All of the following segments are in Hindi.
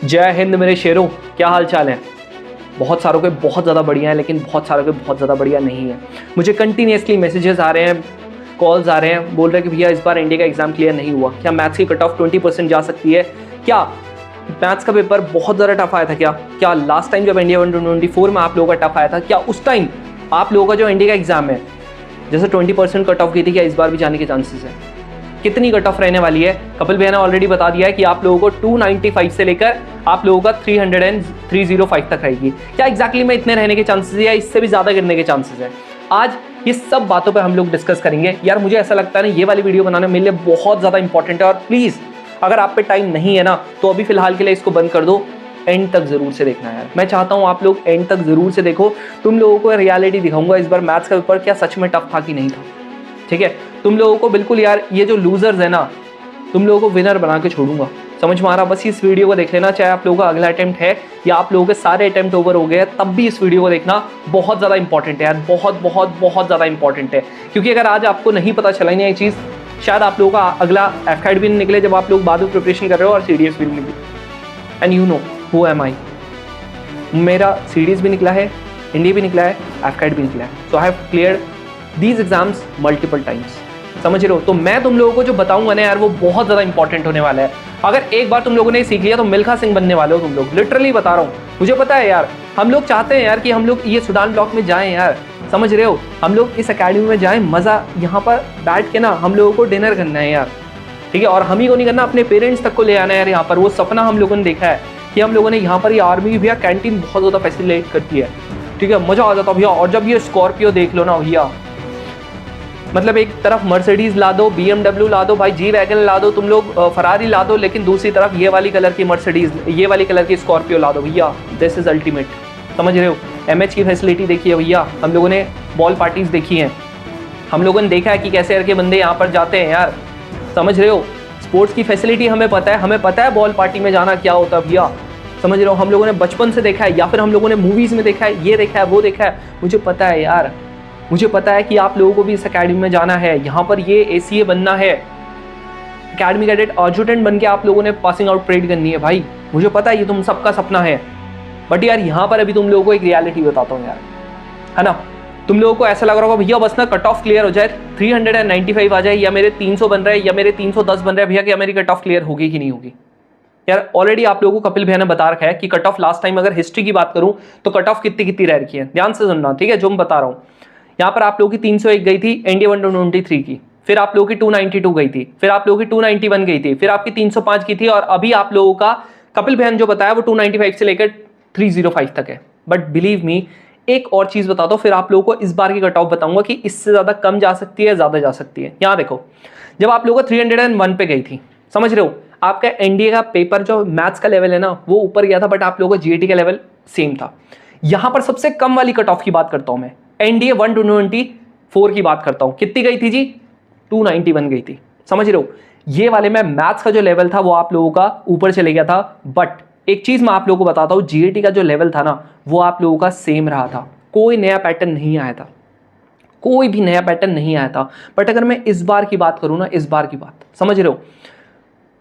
जय हिंद मेरे शेरों, क्या हाल चाल है। बहुत सारों के बहुत ज़्यादा बढ़िया है, लेकिन बहुत सारों के बहुत ज़्यादा बढ़िया नहीं है। मुझे कंटिन्यूसली मैसेजेस आ रहे हैं, कॉल्स आ रहे हैं, बोल रहे हैं कि भैया इस बार इंडिया का एग्जाम क्लियर नहीं हुआ। क्या मैथ्स की कट ऑफ 20% जा सकती है? क्या मैथ्स का पेपर बहुत ज़्यादा टफ आया था? क्या लास्ट टाइम जब इंडिया 124 में आप लोगों का टफ आया था, क्या उस टाइम आप लोगों का जो इंडिया का एग्जाम है जैसे 20% कट ऑफ गई थी, क्या इस बार भी जाने के चांसेस है? कितनी कट ऑफ रहने वाली है? कपिल भैया ने ऑलरेडी बता दिया है कि आप लोगों को 295 से लेकर आप लोगों का 305 तक रहेगी। क्या एग्जैक्टली में इतने रहने के चांसेस है या इससे भी ज़्यादा गिरने के चांसेस है? आज ये सब बातों पे हम लोग डिस्कस करेंगे। यार मुझे ऐसा लगता है ना, ये वाली वीडियो बनाना मेरे लिए बहुत ज़्यादा इंपॉर्टेंट है। और प्लीज़ अगर आप पे टाइम नहीं है ना, तो अभी फिलहाल के लिए इसको बंद कर दो, एंड तक जरूर से देखना है। मैं चाहता हूँ आप लोग एंड तक जरूर से देखो। तुम लोगों को रियलिटी दिखाऊंगा इस बार मैथ्स का पेपर क्या सच में टफ था कि नहीं था। ठीक है, तुम लोगों को बिल्कुल यार, ये जो लूजर्स है ना, तुम लोगों को विनर बना के छोड़ूंगा। समझ में आ रहा? बस इस वीडियो को देख लेना, चाहे आप लोगों का अगला अटेम्प्ट है या आप लोगों के सारे अटेम्प्ट ओवर हो गए, तब भी इस वीडियो को देखना बहुत ज़्यादा इंपॉर्टेंट है यार, बहुत बहुत बहुत ज़्यादा इंपॉर्टेंट है। क्योंकि अगर आज आपको नहीं पता चला नहीं ये चीज़, शायद आप लोगों का अगला एफकाइड भी निकले जब आप लोग बाद में प्रिपरेशन कर रहे हो, और सीडीएस भी निकले। And you know who am I. मेरा सीडीएस भी निकला है, इंडिया भी निकला है, एफकाइड भी निकला है। So I have cleared these exams multiple times. समझ रहे हो? तो मैं तुम लोगों को जो बताऊंगा ना यार, वो बहुत ज़्यादा इंपॉर्टेंट होने वाला है। अगर एक बार तुम लोगों ने सीख लिया तो मिल्खा सिंह बनने वाले हो तुम लोग। लिटरली बता रहा हूँ, मुझे पता है यार। हम लोग चाहते हैं यार कि हम लोग ये सूडान ब्लॉक में जाएं यार। समझ रहे हो? हम लोग इस एकेडमी में जाएं, मज़ा यहाँ पर बैठ के ना हम लोगों को डिनर करना है यार। ठीक है, और हम ही को नहीं करना, अपने पेरेंट्स तक को ले आना है यार। यहाँ पर वो सपना हम लोगों ने देखा है कि हम लोगों ने यहाँ पर ये आर्मी भैया कैंटीन बहुत ज़्यादा फैसिलिटेट करती है। ठीक है, मज़ा आ जाता भैया। और जब ये स्कॉर्पियो देख लो ना भैया, मतलब एक तरफ मर्सिडीज ला दो, BMW ला दो, भाई जी वैगन ला दो, तुम लोग फरारी ला दो, लेकिन दूसरी तरफ ये वाली कलर की मर्सिडीज, ये वाली कलर की स्कॉर्पियो ला दो भैया। This is ultimate. समझ रहे हो? MH की फैसिलिटी देखी है भैया, हम लोगों ने बॉल पार्टीज देखी हैं, हम लोगों ने देखा है कि कैसे करके बंदे यहाँ पर जाते हैं यार। समझ रहे हो? स्पोर्ट्स की फैसिलिटी हमें पता है, हमें पता है बॉल पार्टी में जाना क्या होता है भैया। समझ रहे हो? हम लोगों ने बचपन से देखा है, या फिर हम लोगों ने मूवीज़ में देखा है, ये देखा है, वो देखा है। मुझे पता है यार, मुझे पता है कि आप लोगों को भी इस एकेडमी में जाना है, यहाँ पर ये ACA बनना है, एकेडमी कैडेट एडजुटेंट बन के आप लोगों ने पासिंग आउट परेड करनी है भाई। मुझे पता है ये तुम सबका सपना है। बट यार यहाँ पर अभी तुम लोगों को एक रियलिटी बताता हूँ यार, है ना। तुम लोगों को ऐसा लग रहा होगा भैया बस ना कट ऑफ क्लियर हो जाए, 395 आ जाए, या मेरे 300 बन रहा है, या मेरे 310 बन रहा है भैया, कि मेरी कट ऑफ क्लियर होगी कि नहीं होगी। यार ऑलरेडी आप लोगों को कपिल भैया ने बता रखा है कि कट ऑफ लास्ट टाइम, अगर हिस्ट्री की बात करूं तो कट ऑफ कितनी कितनी रह रखी है। ध्यान से सुनना, ठीक है, जो मैं बता रहा हूं। यहाँ पर आप लोगों की 301 गई थी इंडिया 123 की, फिर आप लोगों की 292 गई थी, फिर आप लोगों की 291 गई थी, फिर आपकी 305 की थी, और अभी आप लोगों का कपिल भैया ने जो बताया वो 295 से लेकर 305 तक है। बट बिलीव मी, एक और चीज बता दो, फिर आप लोगों को इस बार की कट ऑफ बताऊंगा कि इससे ज्यादा कम जा सकती है, ज्यादा जा सकती है। यहाँ देखो, जब आप लोगों को 301 पे गई थी, समझ रहे हो, आपका एनडीए का पेपर जो मैथ्स का लेवल है ना, वो ऊपर गया था, बट आप लोगों को जीएटी का लेवल सेम था। यहां पर सबसे कम वाली कट ऑफ की बात करता हूं मैं, एनडीए 124 की बात करता हूं। कितनी गई थी जी? 291 गई थी। समझ रहे हो? ये वाले में मैथ्स का जो लेवल था वो आप लोगों का ऊपर चले गया था। बट एक चीज मैं आप लोगों को बताता हूं, जीएटी का जो लेवल था ना, वो आप लोगों का सेम रहा था। कोई नया पैटर्न नहीं आया था, कोई भी नया पैटर्न नहीं आया था। बट अगर मैं इस बार की बात करूं ना, इस बार की बात, समझ रहे हो,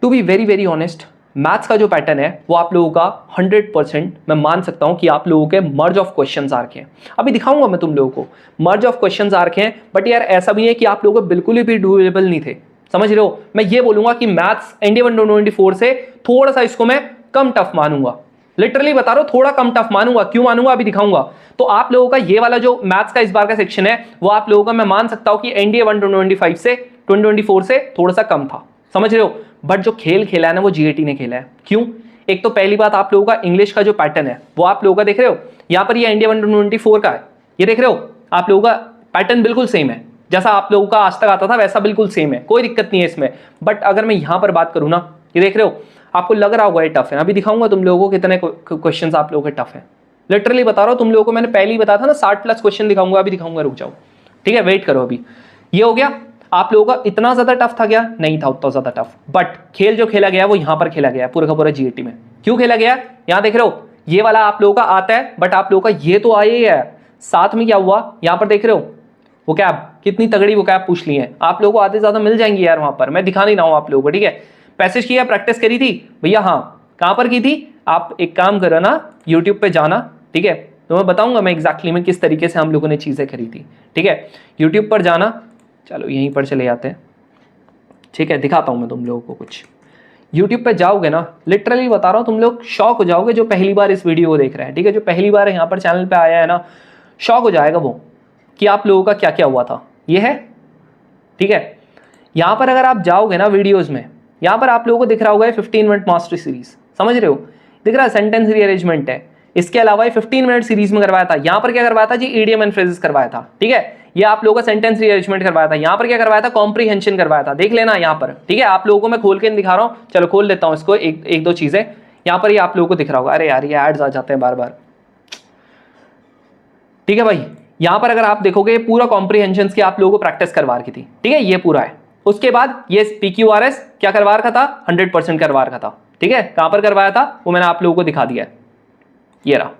to be very very honest, maths का जो पैटर्न है वो आप लोगों का 100% मैं मान सकता हूं कि आप लोगों के मर्ज ऑफ क्वेश्चंस आ रखे हैं। अभी दिखाऊंगा मैं तुम लोगों को मर्ज ऑफ क्वेश्चंस आ रखे हैं। बट यार ऐसा भी है कि आप लोगों को बिल्कुल भी डुएबल नहीं थे। समझ रहे हो? मैं ये बोलूंगा कि मैथ्स इंडिया 124 से थोड़ा सा इसको मैं कम टफ मानूंगा। लिटरली बता रहा हूं, थोड़ा कम टफ मानूंगा। क्यों मानूंगा अभी दिखाऊंगा। तो आप लोगों का ये वाला जो मैथ्स का इस बार का सेक्शन है, वो आप लोगों का मैं मान सकता हूं कि एनडीए 124 से थोड़ा सा कम था। समझ रहे हो? बट जो खेल खेला है ना, वो जीएटी ने खेला है। क्यों? एक तो पहली बात, आप लोगों का इंग्लिश का जो पैटर्न है वो आप लोगों का देख रहे हो, यहाँ पर ये इंडिया 124 का है, ये देख रहे हो, आप लोगों का पैटर्न बिल्कुल सेम है, जैसा आप लोगों का आज तक आता था वैसा बिल्कुल सेम है, कोई दिक्कत नहीं है इसमें। बट अगर मैं यहाँ पर बात करूँ ना, ये देख रहे हो, आपको लग रहा होगा ये टफ है। अभी दिखाऊंगा तुम लोगों को कितने क्वेश्चन आप लोगों के टफ है। लिटरली बता रहा हूँ तुम लोगों को, मैंने पहले ही बताया था ना 60+ क्वेश्चन दिखाऊंगा। अभी दिखाऊंगा, रुक जाओ, ठीक है, वेट करो। अभी ये हो गया। आप लोगों का इतना ज्यादा टफ था क्या? नहीं था उतना ज्यादा टफ। बट खेल जो खेला गया वो यहां पर खेला गया पूरा का पूरा जीएटी में। क्यों खेला गया? यहां देख रहे हो, ये वाला आप लोगों का आता है, बट आप लोगों का ये तो आया ही है। साथ में क्या हुआ, यहां पर देख रहे हो, वो कैब कितनी तगड़ी वो कैब पूछ ली है। आप लोगों को आधे ज्यादा मिल जाएंगी यार वहां पर, मैं दिखा नहीं रहा हूं आप लोगों को, ठीक है। पैसेज किया, प्रैक्टिस करी थी भैया, हाँ कहाँ पर की थी? आप एक काम करो ना, यूट्यूब पे जाना, ठीक है, तो मैं बताऊंगा मैं एग्जैक्टली में किस तरीके से हम लोगों ने चीज़ें खरीदी, ठीक है। यूट्यूब पर जाना, चलो यहीं पर चले जाते हैं, ठीक है, दिखाता हूँ मैं तुम लोगों को कुछ। यूट्यूब पे जाओगे ना, लिटरली बता रहा हूँ, तुम लोग शॉक हो जाओगे जो पहली बार इस वीडियो को देख रहे हैं, ठीक है, जो पहली बार यहाँ पर चैनल पे आया है ना, शॉक हो जाएगा वो कि आप लोगों का क्या क्या हुआ था। ये है, ठीक है। यहाँ पर अगर आप जाओगे ना वीडियोज़ में, यहाँ पर आप लोगों को दिख रहा होगा 15 मिनट मास्टरी सीरीज, समझ रहे हो, दिख रहा है, सेंटेंस रीअरेंजमेंट है। इसके अलावा 15 मिनट सीरीज में करवाया था, यहाँ पर क्या करवाया था जी, ईडीएम एंड फ्रेजेस करवाया था, ठीक है। ये आप लोगों का सेंटेंस रीअरेंजमेंट करवाया था, यहाँ पर क्या करवाया था, कॉम्प्रीहेंशन करवाया था, देख लेना यहाँ पर, ठीक है। आप लोगों को मैं खोल के दिखा रहा हूँ, चलो खोल लेता हूँ इसको, एक दो चीज़ें यहाँ पर ये आप लोगों को दिख रहा होगा। अरे यार ये एड्स आ जाते हैं बार बार, ठीक है भाई। यहाँ पर अगर आप देखोगे पूरा कॉम्प्रीहेंशन की आप लोगों को प्रैक्टिस करवा रखी थी, ठीक है, ये पूरा है। उसके बाद ये PQRS क्या करवा रखा था, 100% करवा रखा था, ठीक है। कहाँ पर करवाया था वो मैंने आप लोगों को दिखा दिया है, ये रहा,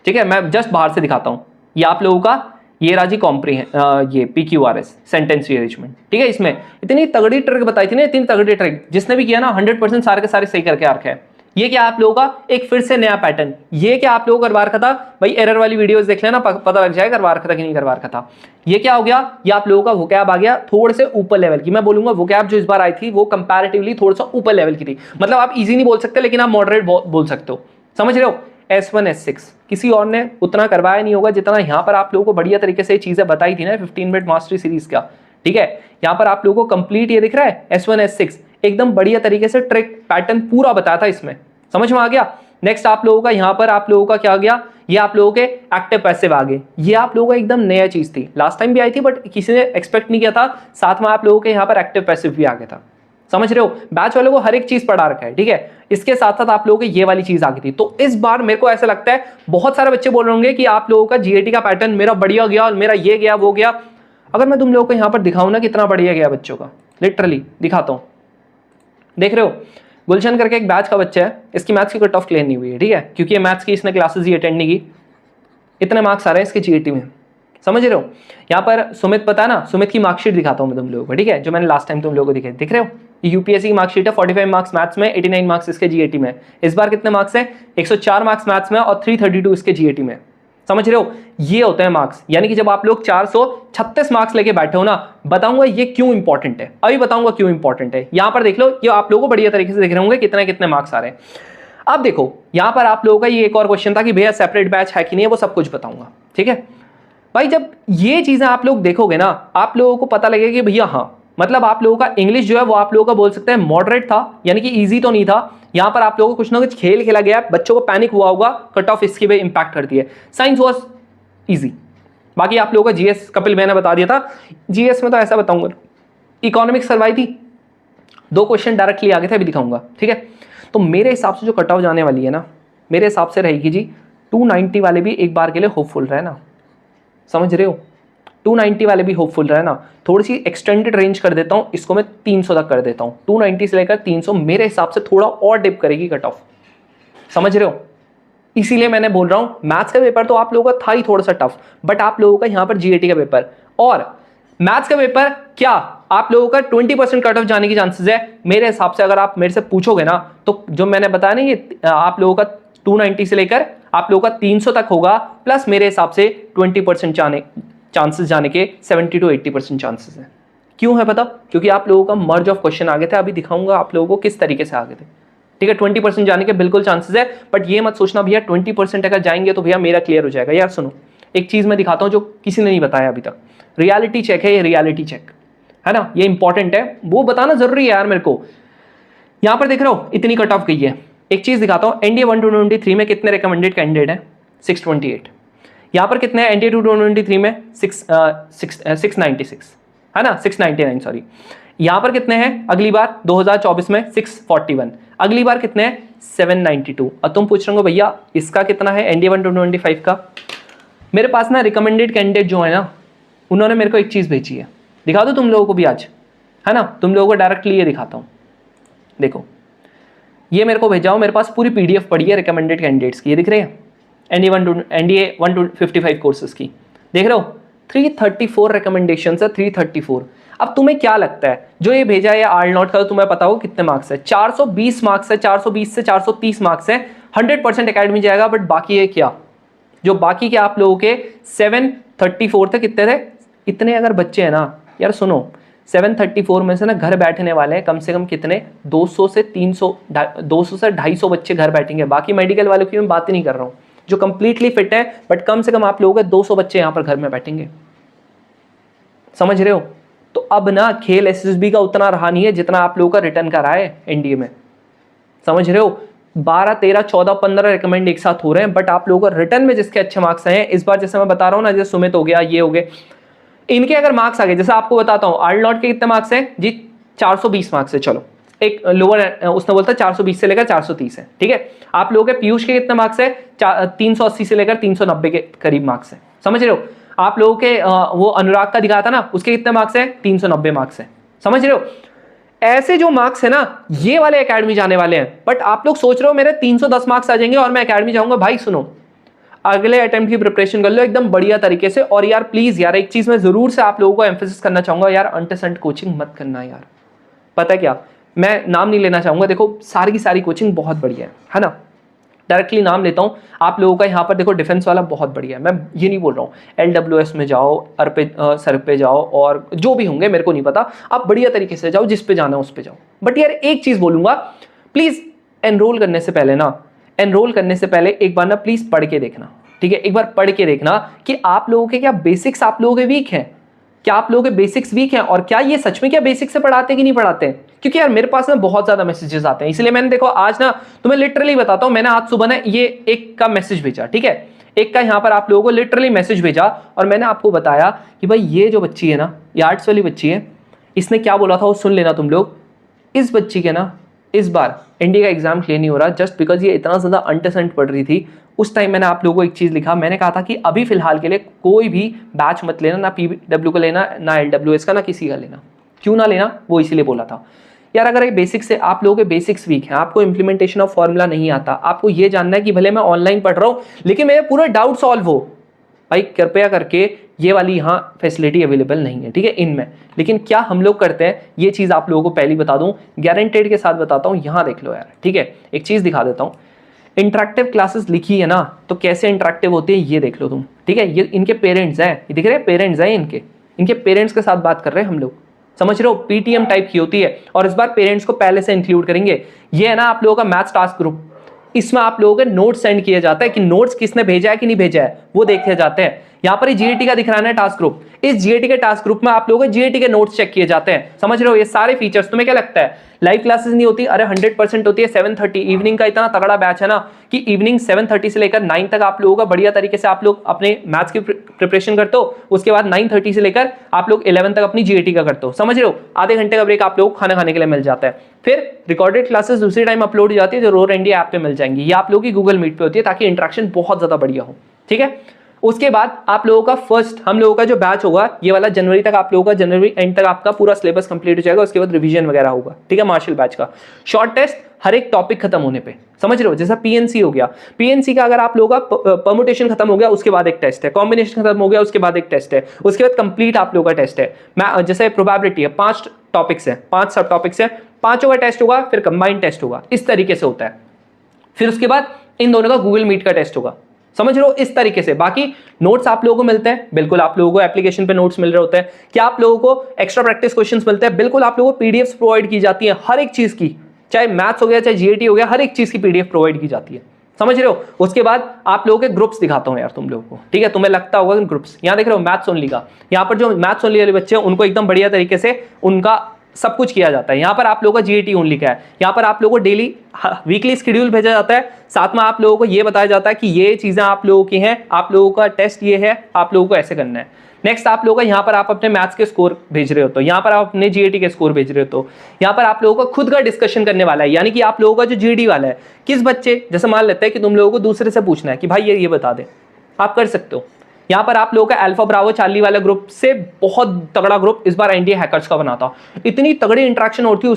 ठीक है। मैं जस्ट बाहर से दिखाता हूँ, ये आप लोगों का ये राजी ये PQRS सेंटेंस रीअरेंजमेंट, ठीक है। इसमें इतनी तगड़ी ट्रिक बताई थी ना, इतनी तगड़ी ट्रिक, जिसने भी किया ना 100% सारे के सारे सही करके आ रखे हैं। ये क्या आप लोगों का एक फिर से नया पैटर्न, ये क्या आप लोगों को करवा रखा था भाई, एरर वाली वीडियोस देख लेना, पता लग जाएगा करवा रखा था कि नहीं करवा रखा था। ये क्या हो गया, ये आप लोगों का वोकैब आ गया थोड़े से ऊपर लेवल की, मैं बोलूंगा वोकैब जो इस बार आई थी वो कंपैरेटिवली थोड़ा सा ऊपर लेवल की थी, मतलब आप इजी नहीं बोल सकते लेकिन आप मॉडरेट बोल सकते हो, समझ रहे हो। S1 S6 किसी और ने उतना करवाया नहीं होगा जितना यहाँ पर आप लोगों को बढ़िया तरीके से चीजें बताई थी ना 15 मिनट मास्टरी सीरीज का, ठीक है। यहाँ पर आप लोगों को कंप्लीट ये दिख रहा है S1 S6 एकदम बढ़िया तरीके से ट्रिक पैटर्न पूरा बताया था इसमें, समझ में आ गया। नेक्स्ट आप लोगों का यहाँ पर आप लोगों का क्या आ गया, ये आप लोगों के एक्टिव पैसिव आ गए, ये आप लोगों का एकदम नया चीज थी, लास्ट टाइम भी आई थी बट किसी ने एक्सपेक्ट नहीं किया था, साथ में आप लोगों के यहाँ पर एक्टिव पैसिव भी आ गया था, समझ रहे हो। बैच वालों को हर एक चीज पढ़ा रखा है, ठीक है। इसके साथ साथ आप लोगों को ये वाली चीज आ गई थी, तो इस बार मेरे को ऐसा लगता है बहुत सारे बच्चे बोल रहे होंगे कि आप लोगों का GAT का पैटर्न मेरा बढ़िया गया और मेरा ये गया वो गया। अगर मैं तुम लोगों को यहाँ पर दिखाऊं ना कितना बढ़िया गया बच्चों का, लिटरली दिखाता हूँ, देख रहे हो, गुलशन करके एक बैच का बच्चा है, इसकी मैथ्स की कट ऑफ क्लियर नहीं हुई है, ठीक है, क्योंकि ये मैथ्स की इसने क्लासेस ही अटेंड नहीं की, इतने मार्क्स आ रहे हैं इसके GAT में, समझ रहे हो। यहाँ पर सुमित पता है ना, सुमित की मार्कशीट दिखाता हूँ मैं तुम लोगों को, ठीक है, जो मैंने लास्ट टाइम तुम लोगों को दिखाई, दिख रहे हो, UPSC की मार्कशीट है, 45 मार्क्स मैथ्स में, 89 मार्क्स इसके GAT में। इस बार कितने मार्क्स हैं, 104 मार्क्स मैथ्स में और 332 इसके GAT में, समझ रहे हो। ये होते हैं मार्क्स, यानी कि जब आप लोग 436 मार्क्स लेके बैठे हो ना, बताऊंगा ये क्यों इंपॉर्टेंट है, अभी बताऊंगा क्यों इंपॉर्टेंट है। यहां पर देख लो, ये आप लोगों को बढ़िया तरीके से देख रहे होंगे कितने कितने मार्क्स आ रहे हैं। अब देखो यहां पर आप लोगों का ये एक और क्वेश्चन था कि भैया सेपरेट बैच है कि नहीं, वो सब कुछ बताऊंगा, ठीक है भाई। जब ये चीजें आप लोग देखोगे ना, आप लोगों को पता लगेगा कि भैया हाँ, मतलब आप लोगों का इंग्लिश जो है वो आप लोगों का बोल सकते हैं मॉडरेट था, यानी कि इजी तो नहीं था। यहां पर आप लोगों को कुछ ना कुछ खेल खेला गया, बच्चों को पैनिक हुआ होगा, कट ऑफ इसकी भी इंपैक्ट करती है। साइंस वॉज इजी, बाकी आप लोगों का GS कपिल मैंने बता दिया था। GS में तो ऐसा बताऊंगा, इकोनॉमिक्स करवाई थी, 2 क्वेश्चन डायरेक्टली आगे थे, अभी दिखाऊंगा, ठीक है। तो मेरे हिसाब से जो कट ऑफ जाने वाली है ना, मेरे हिसाब से रहेगी जी 290 वाले भी एक बार के लिए होपफुल रहे ना, समझ रहे हो, 290 वाले भी होपफुल रहे ना। थोड़ी सी एक्सटेंडेड रेंज कर देता हूं इसको, मैं 300 तक कर देता हूं, 290 से लेकर 300 मेरे हिसाब से थोड़ा और डिप करेगी कट ऑफ, समझ रहे हो। इसीलिए मैंने बोल रहा हूं मैथ्स का पेपर तो आप लोगों का था ही थोड़ा सा टफ, बट आप लोगों का यहां पर GAT का पेपर और मैथ्स का पेपर क्या आप लोगों का 20% कट ऑफ जाने की चांसेस है मेरे हिसाब से। अगर आप मेरे से पूछोगे ना, तो जो मैंने बताया ना, ये आप लोगों का 290 से लेकर आप लोगों का 300 तक होगा, प्लस मेरे हिसाब से 20% चांसेस जाने के 70 to 80% चांसेस है। क्यों है पता, क्योंकि आप लोगों का मर्ज ऑफ क्वेश्चन आ गए थे, अभी दिखाऊंगा आप लोगों को किस तरीके से आ गए थे, ठीक है। 20% जाने के बिल्कुल चांसेस है, बट ये मत सोचना भैया 20% अगर जाएंगे तो भैया मेरा क्लियर हो जाएगा। यार सुनो, एक चीज मैं दिखाता हूं जो किसी ने नहीं बताया अभी तक, रियलिटी चेक है ये, रियलिटी चेक है ना, ये इंपॉर्टेंट है, वो बताना जरूरी है यार मेरे को। यहां पर देख रहे हो इतनी कट ऑफ गई है, एक चीज दिखाता हूं, NDA 1-23 में कितने रिकमेंडेड कैंडिडेट हैं, 628। यहां पर कितने हैं NDA 2-23 में, 696 है ना, 699 सॉरी। यहां पर कितने हैं अगली बार 2024 में, 641। अगली बार कितने हैं 792। और तुम पूछ रहे हो भैया इसका कितना है NDA 1-25 का। मेरे पास ना रिकमेंडेड कैंडिडेट जो है ना, उन्होंने मेरे को एक चीज भेजी है, दिखा दो तुम लोगों को भी आज, है ना, तुम लोगों को डायरेक्टली ये दिखाता हूं। देखो ये मेरे को भेजा हो, मेरे पास पूरी PDF पड़ी है रिकमेंडेड कैंडिडेट्स की, ये दिख रहे हैं NDA 1-55 कोर्सेज की, देख रहे हो 334 रिकमेंडेशन है, 334। अब तुम्हें क्या लगता है जो ये भेजा है आर नॉट का, तो तुम्हें पता हो कितने मार्क्स है? 420 मार्क्स है, 420 से 430 मार्क्स है, 100% एकेडमी जाएगा। बट बाकी है क्या, जो बाकी के आप लोगों के 734 थे, कितने थे? इतने अगर बच्चे हैं ना यार, सुनो, 734 में से ना घर बैठने वाले हैं कम से कम कितने, 200 से 300, 200 से 250 बच्चे घर बैठेंगे। बाकी मेडिकल वालों की मैं बात ही नहीं कर रहा हूँ, जो कंप्लीटली फिट है, बट कम से कम आप लोगों के 200 बच्चे यहाँ पर घर में बैठेंगे। समझ रहे हो? तो अब ना खेल एसएसबी का उतना रहा नहीं है जितना आप लोगों का रिटर्न का रहा है एनडीए में। समझ रहे हो? 12, 13, 14, 15 रिकमेंड एक साथ हो रहे हैं, बट आप लोगों को रिटर्न में जिसके अच्छे मार्क्स आए हैं इस बार, जैसे मैं बता रहा हूँ ना, जैसे सुमित हो गया, ये हो गए, इनके अगर मार्क्स आ गए, जैसे आपको बताता हूँ आर नॉट के कितने मार्क्स हैं जी, 420 मार्क्स है। चलो एक लोअर उसने बोलता है 420 से लेकर 430 है, ठीक है। आप लोगों के पीयूष के कितने मार्क्स है? 380 से लेकर 390 के करीब मार्क्स है। समझ रहे हो? आप लोगों के वो अनुराग का दिखा था ना, उसके कितने मार्क्स है? 390 मार्क्स है। समझ रहे हो? ऐसे जो मार्क्स है ना, ये वाले एकेडमी जाने वाले हैं। बट आप लोग सोच रहे हो मेरे 310 मार्क्स आ जाएंगे और मैं एकेडमी जाऊंगा। भाई सुनो, अगले अटेम्प्ट की प्रिपरेशन कर लो एकदम बढ़िया तरीके से। और यार प्लीज यार, एक चीज मैं जरूर से आप लोगों को एम्फेसिस करना चाहूंगा यार, अंटरसेंट कोचिंग मत करना यार। पता है क्या, मैं नाम नहीं लेना चाहूंगा, देखो सारी की सारी कोचिंग बहुत बढ़िया है ना, डायरेक्टली नाम लेता हूं आप लोगों का। यहाँ पर देखो डिफेंस वाला बहुत बढ़िया है, मैं ये नहीं बोल रहा हूँ LWS में जाओ, सर पे जाओ, और जो भी होंगे मेरे को नहीं पता, आप बढ़िया तरीके से जाओ, जिस पे जाना है उस पे जाओ। बट यार एक चीज बोलूंगा, प्लीज एनरोल करने से पहले ना, एनरोल करने से पहले एक बार ना प्लीज पढ़ के देखना, ठीक है। एक बार पढ़ के देखना कि आप लोगों के क्या बेसिक्स आप लोगों के वीक हैं, क्या आप लोगों के बेसिक्स वीक हैं, और क्या ये सच में क्या बेसिक्स से पढ़ाते हैं कि नहीं पढ़ाते हैं। क्योंकि यार मेरे पास ना बहुत ज्यादा मैसेजेस आते हैं, इसलिए मैंने देखो आज ना तुम्हें लिटरली बताता हूं, मैंने आज सुबह ना ये एक का मैसेज भेजा, ठीक है, एक का यहाँ पर आप लोगों को लिटरली मैसेज भेजा, और मैंने आपको बताया कि भाई ये जो बच्ची है ना, ये आर्ट्स वाली बच्ची है, इसने क्या बोला था वो सुन लेना तुम लोग। इस बच्ची के ना इस बार इंडिया का एग्जाम क्लियर नहीं हो रहा जस्ट बिकॉज ये इतना ज्यादा अंटरसेंट पढ़ रही थी। उस टाइम मैंने आप लोगों को एक चीज लिखा, मैंने कहा था कि अभी फिलहाल के लिए कोई भी बैच मत लेना, ना PW का लेना, ना LWS का, ना किसी का लेना। क्यों ना लेना, वो इसीलिए बोला था यार। अगर ये बेसिक्स से आप लोगों के बेसिक्स वीक हैं, आपको इंप्लीमेंटेशन ऑफ फॉर्मूला नहीं आता, आपको ये जानना है कि भले मैं ऑनलाइन पढ़ रहा हूँ लेकिन मेरे पूरे डाउट सॉल्व हो, भाई कृपया करके ये वाली यहाँ फैसिलिटी अवेलेबल नहीं है, ठीक है, इनमें। लेकिन क्या हम लोग करते हैं, ये चीज़ आप लोगों को पहले बता दूं, गारंटेड के साथ बताता हूँ, यहाँ देख लो यार, ठीक है। एक चीज़ दिखा देता हूँ, इंटरेक्टिव क्लासेस लिखी है ना, तो कैसे इंटरेक्टिव होती है ये देख लो तुम, ठीक है। ये इनके पेरेंट्स हैं, ये दिख रहे हैं, पेरेंट्स हैं इनके पेरेंट्स के साथ बात कर रहे हैं हम लोग। समझ रहे हो? PTM टाइप की होती है, और इस बार पेरेंट्स को पहले से इंक्लूड करेंगे। ये है ना आप लोगों का मैथ्स टास्क ग्रुप, इसमें आप लोगों के नोट्स सेंड किए जाते हैं कि नोट्स किसने भेजा है कि नहीं भेजा है, वो देखे जाते हैं। यहाँ पर GAT का दिख रहा है टास्क ग्रुप, इस GAT के टास्क ग्रुप में आप लोगों के GAT के नोट्स चेक किए जाते हैं। समझ रहे हो? ये सारे फीचर्स, तुम्हें क्या लगता है लाइव क्लासेस नहीं होती? अरे 100% होती है। 7:30 इवनिंग का इतना तगड़ा बैच है ना कि इवनिंग 7:30 से लेकर 9 तक आप लोगों का बढ़िया तरीके से आप लोग अपने मैथ्स की प्रिपरेशन करते हो। उसके बाद 9:30 से लेकर आप लोग 11 तक अपनी GAT का करते हो। समझ रहे हो? आधे घंटे का ब्रेक आप लोग खाना खाने के लिए मिल जाता है। फिर रिकॉर्डेड क्लासेस दूसरी टाइम अपलोड हो जाती है जो रोर इंडिया ऐप पे मिल जाएंगी, ये आप लोगों की गूगल मीट पे होती है ताकि इंटरेक्शन बहुत ज्यादा बढ़िया हो, ठीक है। उसके बाद आप लोगों का फर्स्ट, हम लोगों का जो बैच होगा ये वाला जनवरी तक, आप लोगों का जनवरी एंड तक आपका पूरा सिलेबस कंप्लीट हो जाएगा। उसके बाद रिवीजन वगैरह होगा, ठीक है। मार्शल बैच का शॉर्ट टेस्ट हर एक टॉपिक खत्म होने पे, समझ रहे हो? जैसा PNC हो गया, PNC का अगर आप लोगों का परमुटेशन खत्म हो गया उसके बाद एक टेस्ट है, कॉम्बिनेशन खत्म हो गया उसके बाद एक टेस्ट है, उसके बाद कंप्लीट आप लोगों का टेस्ट है। मैं जैसे प्रोबेबिलिटी है, 5 टॉपिक्स है, 5 सब टॉपिक्स है, 5 का टेस्ट होगा, फिर कंबाइंड टेस्ट होगा, इस तरीके से होता है। फिर उसके बाद इन दोनों का गूगल मीट का टेस्ट होगा। समझ रहे हो? इस तरीके से। बाकी नोट्स आप लोगों को मिलते हैं, बिल्कुल आप लोगों को एप्लीकेशन पे नोट्स मिल रहे होते हैं। क्या आप लोगों को एक्स्ट्रा प्रैक्टिस क्वेश्चंस मिलते हैं? बिल्कुल आप लोगों को PDFs प्रोवाइड की जाती है हर एक चीज की, चाहे मैथ्स हो गया, चाहे GAT हो गया, हर एक चीज की PDF प्रोवाइड की जाती है। समझ रहे हो? उसके बाद आप लोगों के ग्रुप्स दिखाता हूं यार तुम लोगों को, ठीक है। तुम्हें लगता होगा ग्रुप्स, यहाँ देख रहे हो मैथ्स ओनली का, यहाँ पर जो मैथ्स ओनली वाले बच्चे हैं उनको एकदम बढ़िया तरीके से उनका सब कुछ किया जाता है। यहाँ पर आप लोगों का GAT ओनली का है, यहाँ पर आप लोगों को डेली वीकली शेड्यूल भेजा जाता है, साथ में आप लोगों को ये बताया जाता है कि ये चीजें आप लोगों की हैं, आप लोगों का टेस्ट ये है, आप लोगों को ऐसे करना है। नेक्स्ट आप लोगों का यहाँ पर आप अपने मैथ्स के स्कोर भेज रहे हो, तो यहाँ पर आप अपने GAT के स्कोर भेज रहे हो, तो यहाँ पर आप लोगों का खुद का डिस्कशन करने वाला है। यानी कि आप लोगों का जो GAT वाला है, किस बच्चे, जैसे मान लेते हैं कि तुम लोगों को दूसरे से पूछना है कि भाई ये बता दे, आप कर सकते हो। यहाँ पर आप लोगों का अल्फा ब्रावो चार्ली वाला ग्रुप से बहुत तगड़ा ग्रुप इस बार इंडिया हैकर्स का बना था, इतनी तगड़ी इंटरेक्शन होती है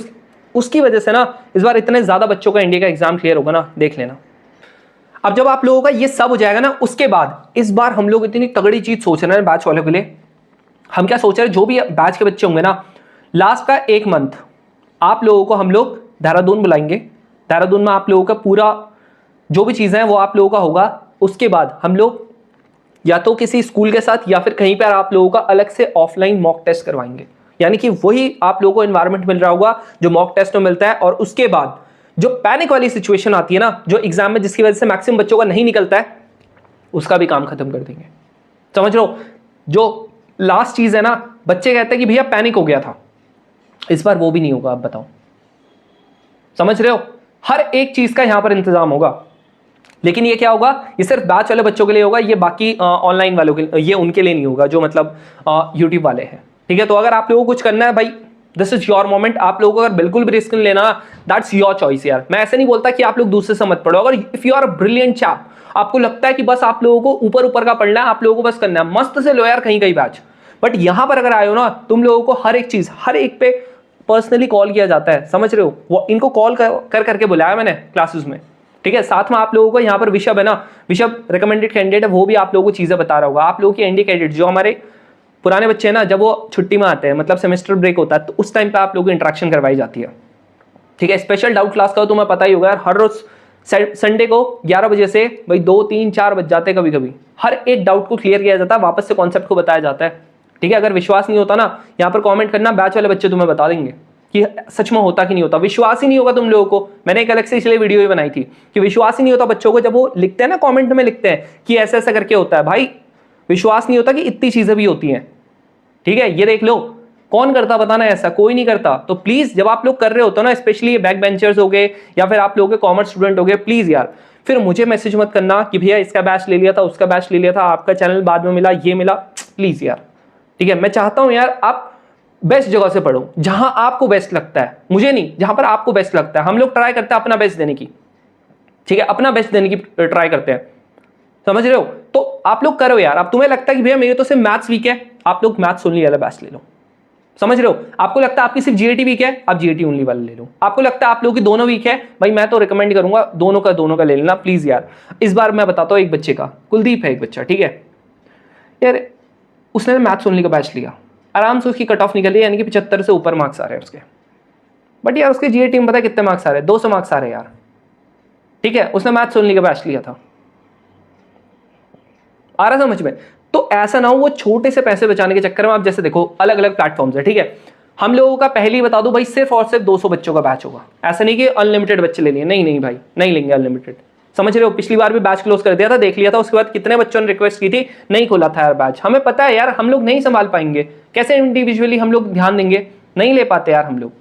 उसकी वजह से ना इस बार इतने ज्यादा बच्चों का इंडिया का एग्जाम क्लियर होगा ना, देख लेना। अब जब आप लोगों का ये सब हो जाएगा ना, उसके बाद इस बार हम लोग इतनी तगड़ी चीज सोच रहे हैं बैच वालों के लिए, हम क्या सोच रहे हैं, जो भी बैच के बच्चे होंगे ना, लास्ट का 1 मंथ आप लोगों को हम लोग देहरादून बुलाएंगे। देहरादून में आप लोगों का पूरा जो भी चीज़ें हैं वो आप लोगों का होगा। उसके बाद हम लोग या तो किसी स्कूल के साथ या फिर कहीं पर आप लोगों का अलग से ऑफलाइन मॉक टेस्ट करवाएंगे, यानी कि वही आप लोगों को एनवायरनमेंट मिल रहा होगा जो मॉक टेस्ट में मिलता है। और उसके बाद जो पैनिक वाली सिचुएशन आती है ना, जो एग्जाम में जिसकी वजह से मैक्सिमम बच्चों का नहीं निकलता है, उसका भी काम खत्म कर देंगे। समझ लो, जो लास्ट चीज है ना, बच्चे कहते हैं कि भैया पैनिक हो गया था, इस बार वो भी नहीं होगा। आप बताओ, समझ रहे हो? हर एक चीज का यहां पर इंतजाम होगा। लेकिन ये क्या होगा, ये सिर्फ बैच वाले बच्चों के लिए होगा, ये बाकी ऑनलाइन वालों के, ये उनके लिए नहीं होगा जो मतलब यूट्यूब वाले हैं। ठीक है, तो अगर आप लोगों को कुछ करना है भाई, दिस इज योर मोमेंट। आप लोगों को अगर बिल्कुल भी रिस्क नहीं लेना, दैट्स योर चॉइस यार। मैं ऐसे नहीं बोलता कि आप लोग दूसरे से मत पढ़ो। अगर if you are brilliant chap, आपको लगता है कि बस आप लोगों को ऊपर ऊपर का पढ़ना है, आप लोगों को बस करना है, मस्त से लो यार कहीं कहीं बैच। बट यहां पर अगर आए हो ना, तुम लोगों को हर एक चीज, हर एक पे पर्सनली कॉल किया जाता है। समझ रहे हो? वो इनको कॉल कर करके बुलाया मैंने क्लासेस में। ठीक है, साथ में आप लोगों को यहाँ पर विशब है ना, विशब रिकमेंडेड कैंडिडेट है, वो भी आप लोगों को चीजें बता रहा होगा। आप लोगों की एनडी कैंडिडेट जो हमारे पुराने बच्चे हैं ना, जब वो छुट्टी में आते हैं, मतलब सेमेस्टर ब्रेक होता है, तो उस टाइम पे आप लोगों को इंटरेक्शन करवाई जाती है। ठीक है, स्पेशल डाउट क्लास का तो तुम्हें पता ही होगा यार, हर रोज संडे को 11 बजे से भाई 2, 3, 4 बज जाते हैं कभी कभी। हर एक डाउट को क्लियर किया जाता है, वापस से कॉन्सेप्ट को बताया जाता है। ठीक है, अगर विश्वास नहीं होता ना, यहाँ पर कॉमेंट करना, बैच वाले बच्चे तुम्हें बता देंगे कि सच में होता कि नहीं होता। विश्वास ही नहीं होगा तुम लोगों को। मैंने एक अलग से इसलिए वीडियो ही बनाई थी कि विश्वास ही नहीं होता बच्चों को, जब वो लिखते हैं ना कमेंट में, लिखते हैं कि ऐसा ऐसा करके होता है। भाई विश्वास नहीं होता कि इतनी चीजें भी होती हैं। ठीक है, ये देख लो, कौन करता बताना, ऐसा कोई नहीं करता। तो प्लीज जब आप लोग कर रहे होते हो ना, स्पेशली ये बैक बेंचर्स हो गए या फिर आप लोगों के कॉमर्स स्टूडेंट हो गए, प्लीज यार फिर मुझे मैसेज मत करना कि भैया इसका बैच ले लिया था, उसका बैच ले लिया था, आपका चैनल बाद में मिला, ये मिला। प्लीज यार, ठीक है, मैं चाहता हूं यार आप बेस्ट जगह से पढ़ो, जहां आपको बेस्ट लगता है, मुझे नहीं, जहां पर आपको बेस्ट लगता है। हम लोग ट्राई करते हैं अपना बेस्ट देने की। ठीक है, अपना बेस्ट देने की ट्राई करते हैं। समझ रहे हो? तो आप लोग करो यार। अब तुम्हें लगता है कि भैया मेरे तो सिर्फ मैथ्स वीक है, आप लोग मैथ्स ओनली वाला बैच ले लो। समझ रहे हो? आपको लगता है आपकी सिर्फ जीएटी वीक है, आप जीएटी ओनली वाला ले लो। आपको लगता है आप लोगों की दोनों वीक है, भाई मैं तो रिकमेंड करूंगा दोनों का ले लेना प्लीज यार। इस बार मैं बताता हूं, एक बच्चे का, कुलदीप है एक बच्चा, ठीक है यार, उसने मैथ्स ओनली का बैच लिया, आराम से उसकी कट ऑफ निकली, यानी कि 75 से ऊपर मार्क्स आ रहे हैं उसके। बट यार उसके जीएटी में पता है कितने मार्क्स आ रहे हैं? 200 मार्क्स आ रहे हैं यार। ठीक है, उसने मैथ्स ओनली का बैच लिया था। आ रहा समझ में? तो ऐसा ना हो वो छोटे से पैसे बचाने के चक्कर में, आप जैसे देखो अलग अलग प्लेटफॉर्म्स है। ठीक है, हम लोगों का पहले ही बता दो भाई, सिर्फ और सिर्फ 200 बच्चों का बैच होगा। ऐसा नहीं कि अनलिमिटेड बच्चे ले लिए, नहीं नहीं भाई, नहीं लेंगे अनलिमिटेड। समझ रहे हो? पिछली बार भी बैच क्लोज कर दिया था, देख लिया था, उसके बाद कितने बच्चों ने रिक्वेस्ट की थी, नहीं खोला था यार बैच। हमें पता है यार, हम लोग नहीं संभाल पाएंगे, कैसे इंडिविजुअली हम लोग ध्यान देंगे, नहीं ले पाते यार हम लोग।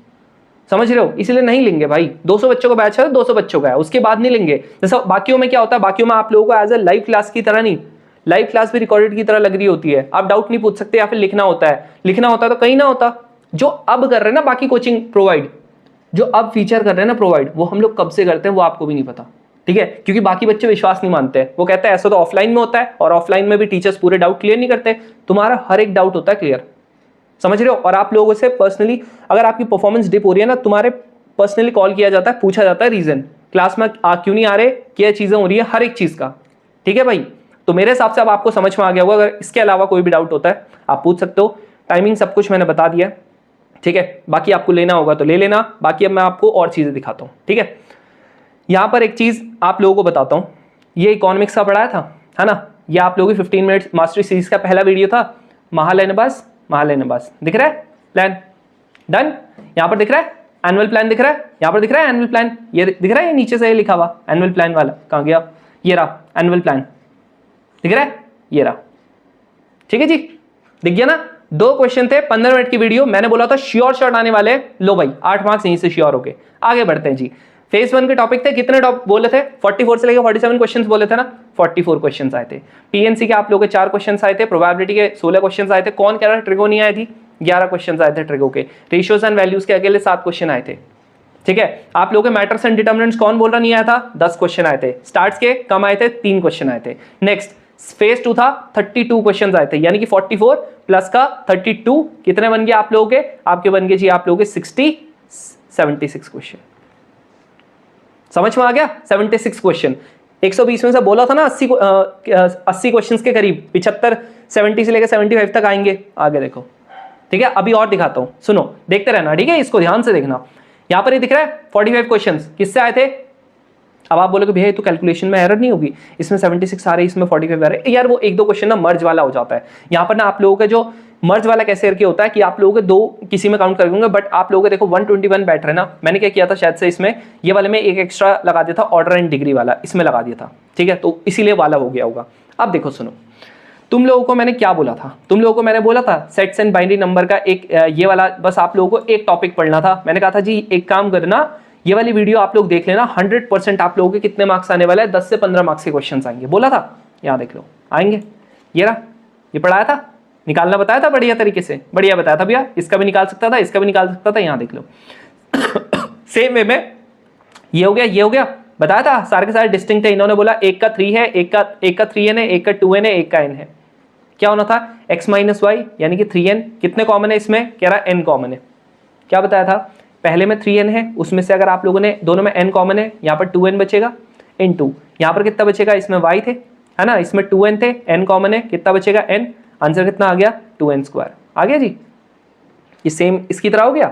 समझ रहे हो? इसलिए नहीं लेंगे भाई। 200 बच्चों का बैच है, 200 बच्चों का है, उसके बाद नहीं लेंगे। जैसा बाकियों में क्या होता है, बाकियों में आप लोगों को एज ए लाइव क्लास की तरह नहीं, लाइव क्लास भी रिकॉर्डेड की तरह लग रही होती है। आप डाउट नहीं पूछ सकते, या फिर लिखना होता है, लिखना होता तो कहीं ना होता। जो अब कर रहे हैं ना बाकी कोचिंग प्रोवाइड, जो अब फीचर कर रहे हैं ना प्रोवाइड, वो हम लोग कब से करते हैं वो आपको भी नहीं पता। ठीक है, क्योंकि बाकी बच्चे विश्वास नहीं मानते हैं। वो कहते हैं ऐसा तो ऑफलाइन में होता है, और ऑफलाइन में भी टीचर्स पूरे डाउट क्लियर नहीं करते। तुम्हारा हर एक डाउट होता है क्लियर। समझ रहे हो? और आप लोगों से पर्सनली अगर आपकी परफॉर्मेंस डिप हो रही है ना, तुम्हारे पर्सनली कॉल किया जाता है, पूछा जाता है रीजन, क्लास में क्यों नहीं आ रहे, क्या चीजें हो रही है, हर एक चीज का। ठीक है भाई, तो मेरे हिसाब से अब आपको समझ में आ गया होगा। अगर इसके अलावा कोई भी डाउट होता है आप पूछ सकते हो। टाइमिंग सब कुछ मैंने बता दिया। ठीक है, बाकी आपको लेना होगा तो ले लेना, बाकी अब मैं आपको और चीजें दिखाता हूँ। ठीक है, यहाँ पर एक चीज आप लोगों को बताता हूँ, ये इकोनॉमिक्स का पढ़ाया था, है ना, ये आप लोगों की 15 मिनट मास्टरी सीरीज का पहला वीडियो था। महालयनवास, महालयनवास दिख रहा है प्लान, डन। यहाँ पर दिख रहा है एनुअल प्लान, दिख रहा है यहाँ पर दिख रहा है एनुअल प्लान, ये दिख रहा है, ये नीचे से ये लिखा हुआ एनुअल प्लान वाला कहाँ गया, ये रहा एनुअल प्लान, दिख रहा है, ये रहा। ठीक है जी, दिख गया ना। 2 क्वेश्चन थे, 15 मिनट की वीडियो। मैंने बोला था श्योर शॉट आने वाले, लो भाई 8 मार्क्स यहीं से श्योर हो गए। आगे बढ़ते हैं जी। फेज 1 के टॉपिक थे, कितने बोले थे? 44 से लेकर 47 क्वेश्चंस बोले थे ना, 44 क्वेश्चंस आए थे। पीएनसी के आप लोगों के 4 क्वेश्चंस आए थे, प्रोबेबिलिटी के 16 क्वेश्चंस आए थे। कौन कह रहा है ट्रिगो नहीं आए थी? 11 क्वेश्चंस आए थे ट्रिगो के। रेशियोज एंड वैल्यूज के अकेले 7 क्वेश्चन आए थे। ठीक है, आप लोगों के मैटर्स एंड डिटर्मिनेंट्स कौन बोल रहा नहीं आया था? 10 क्वेश्चन आए थे। स्टार्ट्स के कम आए थे, 3 क्वेश्चन आए थे। नेक्स्ट फेज 2 था, 32 क्वेश्चंस आए थे, यानी कि 44 प्लस का 32 कितने बन गए आप लोगों के? आपके बन गए जी आप लोगों के 76 क्वेश्चन। समझ में आ गया? 76 क्वेश्चन। 120 में से बोला था ना 80 क्वेश्चंस के करीब, 75 70 से लेकर 75 तक आएंगे। आगे देखो, ठीक है। अभी और दिखाता हूं, सुनो, देखते रहना, ठीक है, इसको ध्यान से देखना। यहां पर ये दिख रहा है 45 क्वेश्चंस किससे आए थे। अब आप बोलोगे भैया ये तो कैलकुलेशन में एरर नहीं होगी, इसमें 76 आ रही है, इसमें 45 आ रही है। यार वो एक दो क्वेश्चन ना मर्ज वाला हो जाता है। यहाँ पर ना आप लोगों का जो मर्ज वाला कैसे करके होता है कि आप लोगों के दो किसी में काउंट कर दूंगा, बट आप लोगों के देखो 121 बैठ रहे ना। मैंने क्या किया था शायद से इसमें ये वाले में एक एक्स्ट्रा लगा दिया था, ऑर्डर एंड डिग्री वाला इसमें लगा दिया था, ठीक है, तो इसीलिए वाला हो गया होगा। अब देखो सुनो, तुम लोगों को मैंने क्या बोला था, तुम लोगों को मैंने बोला था सेट्स एंड बाइनरी नंबर का एक ये वाला बस आप लोगों को एक टॉपिक पढ़ना था। मैंने कहा था जी एक काम करना, ये वाली वीडियो आप लोग देख लेना, 100% आप लोगों के कितने मार्क्स आने वाला है, 10 से 15 मार्क्स के क्वेश्चन आएंगे। बोला था, यहाँ देख लो आएंगे। ये रहा, ये पढ़ाया था, निकालना बताया था बढ़िया तरीके से, बढ़िया बताया था भैया, इसका भी निकाल सकता था, इसका भी निकाल सकता था। यहाँ देख लो सेम वे में ये हो गया, ये हो गया, बताया था सारे के सारे डिस्टिंक्ट है। इन्होंने बोला एक का 3 है, एक का 3n है, एक का 2n है, एक का n है। क्या होना था, x माइनस वाई यानी कि 3n। कितने कॉमन है इसमें, कह रहा n कॉमन है। क्या बताया था, पहले में 3n है, उसमें से अगर आप लोगों ने दोनों में n कॉमन है, यहाँ पर 2n बचेगा इन 2, यहाँ पर कितना बचेगा, इसमें y थे है ना, इसमें 2n थे, n कॉमन है, कितना बचेगा n, आंसर कितना आ गया 2n स्क्वायर आ गया जी। ये सेम इसकी तरह हो गया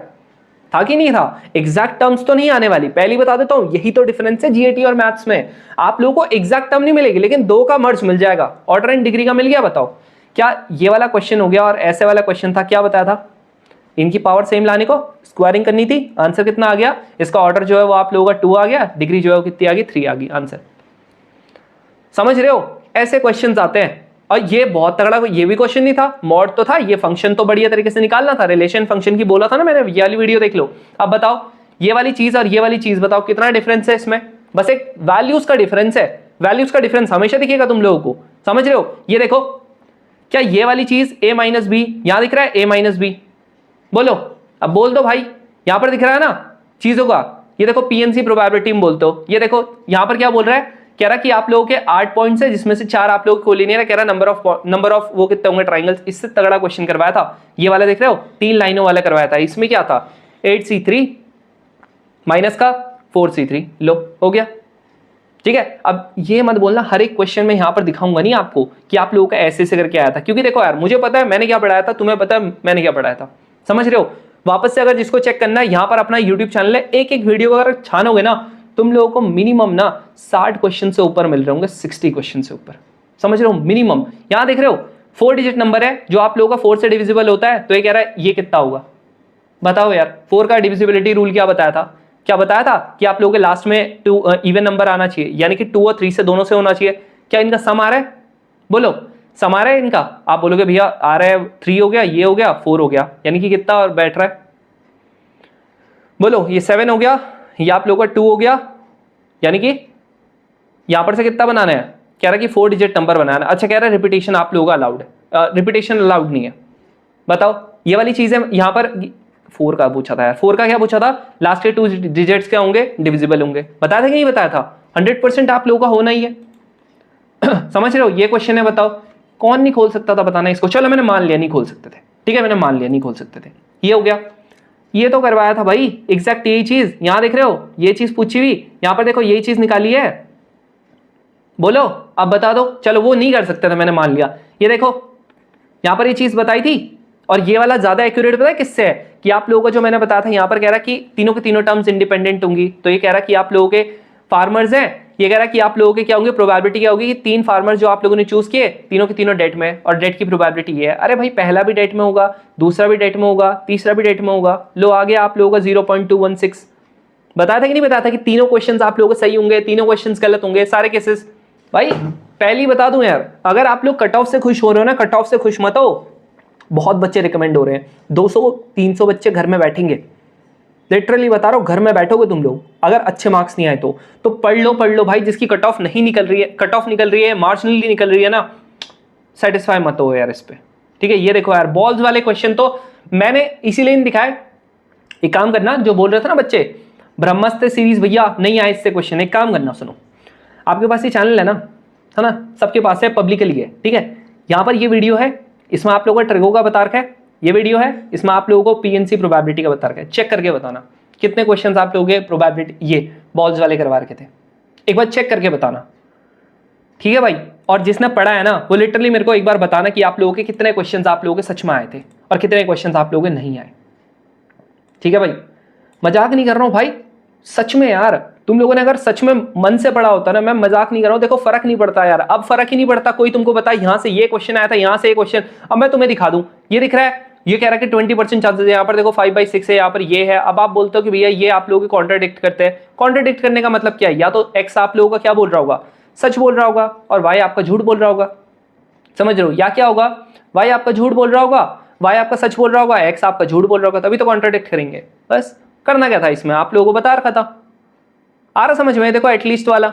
था कि नहीं था। एग्जैक्ट टर्म्स तो नहीं आने वाली, पहली बता देता हूं, यही तो डिफरेंस है जीएटी और मैथ्स में। आप लोगों को एग्जैक्ट टर्म नहीं मिलेगी, लेकिन दो का मर्ज मिल जाएगा। ऑर्डर एंड डिग्री का मिल गया, बताओ क्या ये वाला क्वेश्चन हो गया और ऐसे वाला क्वेश्चन था, क्या बताया था, इनकी पावर सेम लाने को स्क्वायरिंग करनी थी। आंसर कितना आ गया, इसका ऑर्डर जो है वो आप लोगों का 2 आ गया, डिग्री जो है वो कितनी आ गई 3 आ गई। आंसर समझ रहे हो, ऐसे क्वेश्चंस आते हैं। और ये बहुत तगड़ा, ये भी क्वेश्चन नहीं था, मॉड तो था, ये फंक्शन तो बढ़िया तरीके से निकालना था, रिलेशन फंक्शन की बोला था ना मैंने, ये वाली वीडियो देख लो। अब बताओ ये वाली चीज और ये वाली चीज बताओ कितना डिफरेंस है इसमें, बस एक वैल्यूज का डिफरेंस है। वैल्यूज का डिफरेंस हमेशा दिखेगा तुम लोगों को, समझ रहे हो। ये देखो, क्या ये वाली चीज a माइनस बी यहां दिख रहा है, a माइनस बी, बोलो अब बोल दो भाई, यहां पर दिख रहा है ना चीजों का। ये देखो पीएनसी प्रोबेबिलिटी में बोलते हो, ये देखो यहां पर क्या बोल रहा है, कह रहा कि आप लोगों के 8 पॉइंट्स है जिसमें से 4 आप लोगों को कोलिनियर है, कह रहा नंबर ऑफ वो कितने होंगे ट्राइंगल्स। इससे तगड़ा क्वेश्चन करवाया था ये वाला, देख रहे हो 3 लाइनों वाला करवाया था। इसमें क्या था 8c3 माइनस का 4c3, लो हो गया, ठीक है। अब ये मत बोलना हर एक क्वेश्चन में यहां पर दिखाऊंगा नहीं आपको कि आप लोगों का ऐसे से करके आया था, क्योंकि देखो यार मुझे पता है मैंने क्या पढ़ाया था, तुम्हें पता है मैंने क्या पढ़ाया था, समझ रहे हो। वापस से अगर जिसको चेक करना है, यहां पर अपना यूट्यूब चैनल है, एक एक वीडियो अगर छानोगे ना तुम लोगों को मिनिमम ना 60 क्वेश्चन से ऊपर मिल रहे होंगे, 60 क्वेश्चन से ऊपर, समझ रहे हो मिनिमम। यहां देख रहे हो 4 डिजिट नंबर है जो आप लोगों का 4 से डिविजिबल होता है, तो ये कह रहा है ये कितना होगा, बताओ यार। 4 का डिविजिबिलिटी रूल क्या बताया था, क्या बताया था कि आप लोगों के लास्ट में 2 इवन नंबर आना चाहिए, यानी कि 2 और 3 से दोनों से होना चाहिए। क्या इनका सम आ रहा है, बोलो सम आ रहा है इनका। आप बोलोगे भैया आ रहा है 3 हो गया, ये हो गया 4 हो गया, यानी कि कितना और बैठ रहा है, बोलो ये 7 हो गया, ये आप लोगों का 2 हो गया, यानी कि यहां पर से कितना बनाना है, कह रहा है कि 4 डिजिट नंबर बनाना। अच्छा कह रहा है रिपीटेशन आप लोगों का अलाउड है, रिपीटेशन अलाउड नहीं है। बताओ ये वाली चीजें यहां पर 4 का पूछा था यार, 4 का क्या पूछा था, लास्ट के 2 डिजिट्स क्या होंगे, डिविजिबल होंगे। बताया था कि नहीं बताया था, 100% आप लोगों का होना ही है समझ रहे हो। ये क्वेश्चन है, बताओ कौन नहीं खोल सकता था बताना इसको। चलो मैंने मान लिया नहीं खोल सकते थे, ठीक है, मैंने मान लिया नहीं खोल सकते थे, ये हो गया। ये तो करवाया था भाई एग्जैक्ट यही चीज, यहां देख रहे हो ये चीज पूछी हुई, यहां पर देखो यही चीज निकाली है, बोलो अब बता दो। चलो वो नहीं कर सकते थे, मैंने मान लिया। ये देखो यहां पर ये चीज बताई थी, और ये वाला ज्यादा एक्यूरेट पता है किससे है, कि आप लोगों को जो मैंने बताया था यहां पर कह रहा कि तीनों के तीनों टर्म्स इंडिपेंडेंट होंगी। तो ये कह रहा कि आप लोगों के फार्मर्स हैं, ये कह रहा कि आप लोगों के क्या होंगे, प्रोबेबिलिटी क्या होगी कि 3 फार्मर जो आप लोगों ने चूज किए तीनों के तीनों डेट में, और डेट की प्रोबेबिलिटी ये है। अरे भाई पहला भी डेट में होगा, दूसरा भी डेट में होगा, तीसरा भी डेट में होगा, लो आ गया आप लोगों का 0.216। बताया था कि नहीं बताया था कि तीनों क्वेश्चंस आप लोगों को सही होंगे, तीनों क्वेश्चंस गलत होंगे, सारे केसेस। भाई पहली बता दूं यार, अगर आप लोग कट ऑफ से खुश हो रहे हो ना, कट ऑफ से खुश मत हो। बहुत बच्चे रिकमेंड हो रहे हैं, 200-300 बच्चे घर में बैठेंगे, लिटरली बता रहा हूं, घर में बैठोगे तुम लोग, अगर अच्छे मार्क्स नहीं आए तो पढ़ लो भाई। जिसकी कट ऑफ नहीं निकल रही है, कट ऑफ निकल रही है, मार्जिनली निकल रही है ना, सेटिस्फाई मत हो यार इस पे, ठीक है। ये देखो यार बॉल्स वाले क्वेश्चन तो मैंने इसीलिए नहीं दिखाए। एक काम करना, जो बोल रहे थे ना बच्चे ब्रह्मास्त्र सीरीज भैया नहीं आए इससे क्वेश्चन, एक काम करना सुनो, आपके पास ये चैनल है ना, सबके पास है, पब्लिकली है, ठीक है। यहाँ पर ये वीडियो है, इसमें आप लोगों को ट्रिगो का बता रखा है, ये वीडियो है, इसमें आप लोगों को पीएनसी प्रोबेबिलिटी का बता रखा है। चेक करके बताना कितने क्वेश्चंस आप लोगों के प्रोबेबिलिटी ये बॉल्स वाले करवा रखे थे, एक बार चेक करके बताना, ठीक है भाई, और जिसने पढ़ा है ना वो लिटरली मेरे को एक बार बताना कि आप लोगों के कितने क्वेश्चंस आप लोगों के सच में आए थे और कितने क्वेश्चंस आप लोगों के नहीं आए। ठीक है भाई, मजाक नहीं कर रहा हूं भाई, सच में यार तुम लोगों ने अगर सच में मन से पढ़ा होता ना, मैं मजाक नहीं कर रहा हूं, देखो फर्क नहीं पड़ता यार, अब फर्क ही नहीं पड़ता। कोई तुमको बताए यहां से ये क्वेश्चन आया था, यहां से ये क्वेश्चन, अब मैं तुम्हें दिखा दूं, ये दिख रहा है, ये कह रहा है कि 20% चांसेस है, यहाँ पर देखो 5/6 है, यहाँ पर ये है। अब आप बोलते हो कि भैया ये आप लोगों के कॉन्ट्राडिक्ट करते हैं। कॉन्ट्राडिक्ट करने का मतलब क्या है? या तो एक्स आप लोगों का क्या बोल रहा होगा, सच बोल रहा होगा, और वाई आपका झूठ बोल रहा होगा। समझ रहे हो? या क्या होगा, वाई आपका झूठ बोल रहा होगा, वाई आपका सच बोल रहा होगा, एक्स आपका झूठ बोल रहा होगा, तभी तो कॉन्ट्राडिक्ट करेंगे। बस करना क्या था इसमें, आप लोगों को बता रखा था। आ रहा समझ में? देखो एटलीस्ट वाला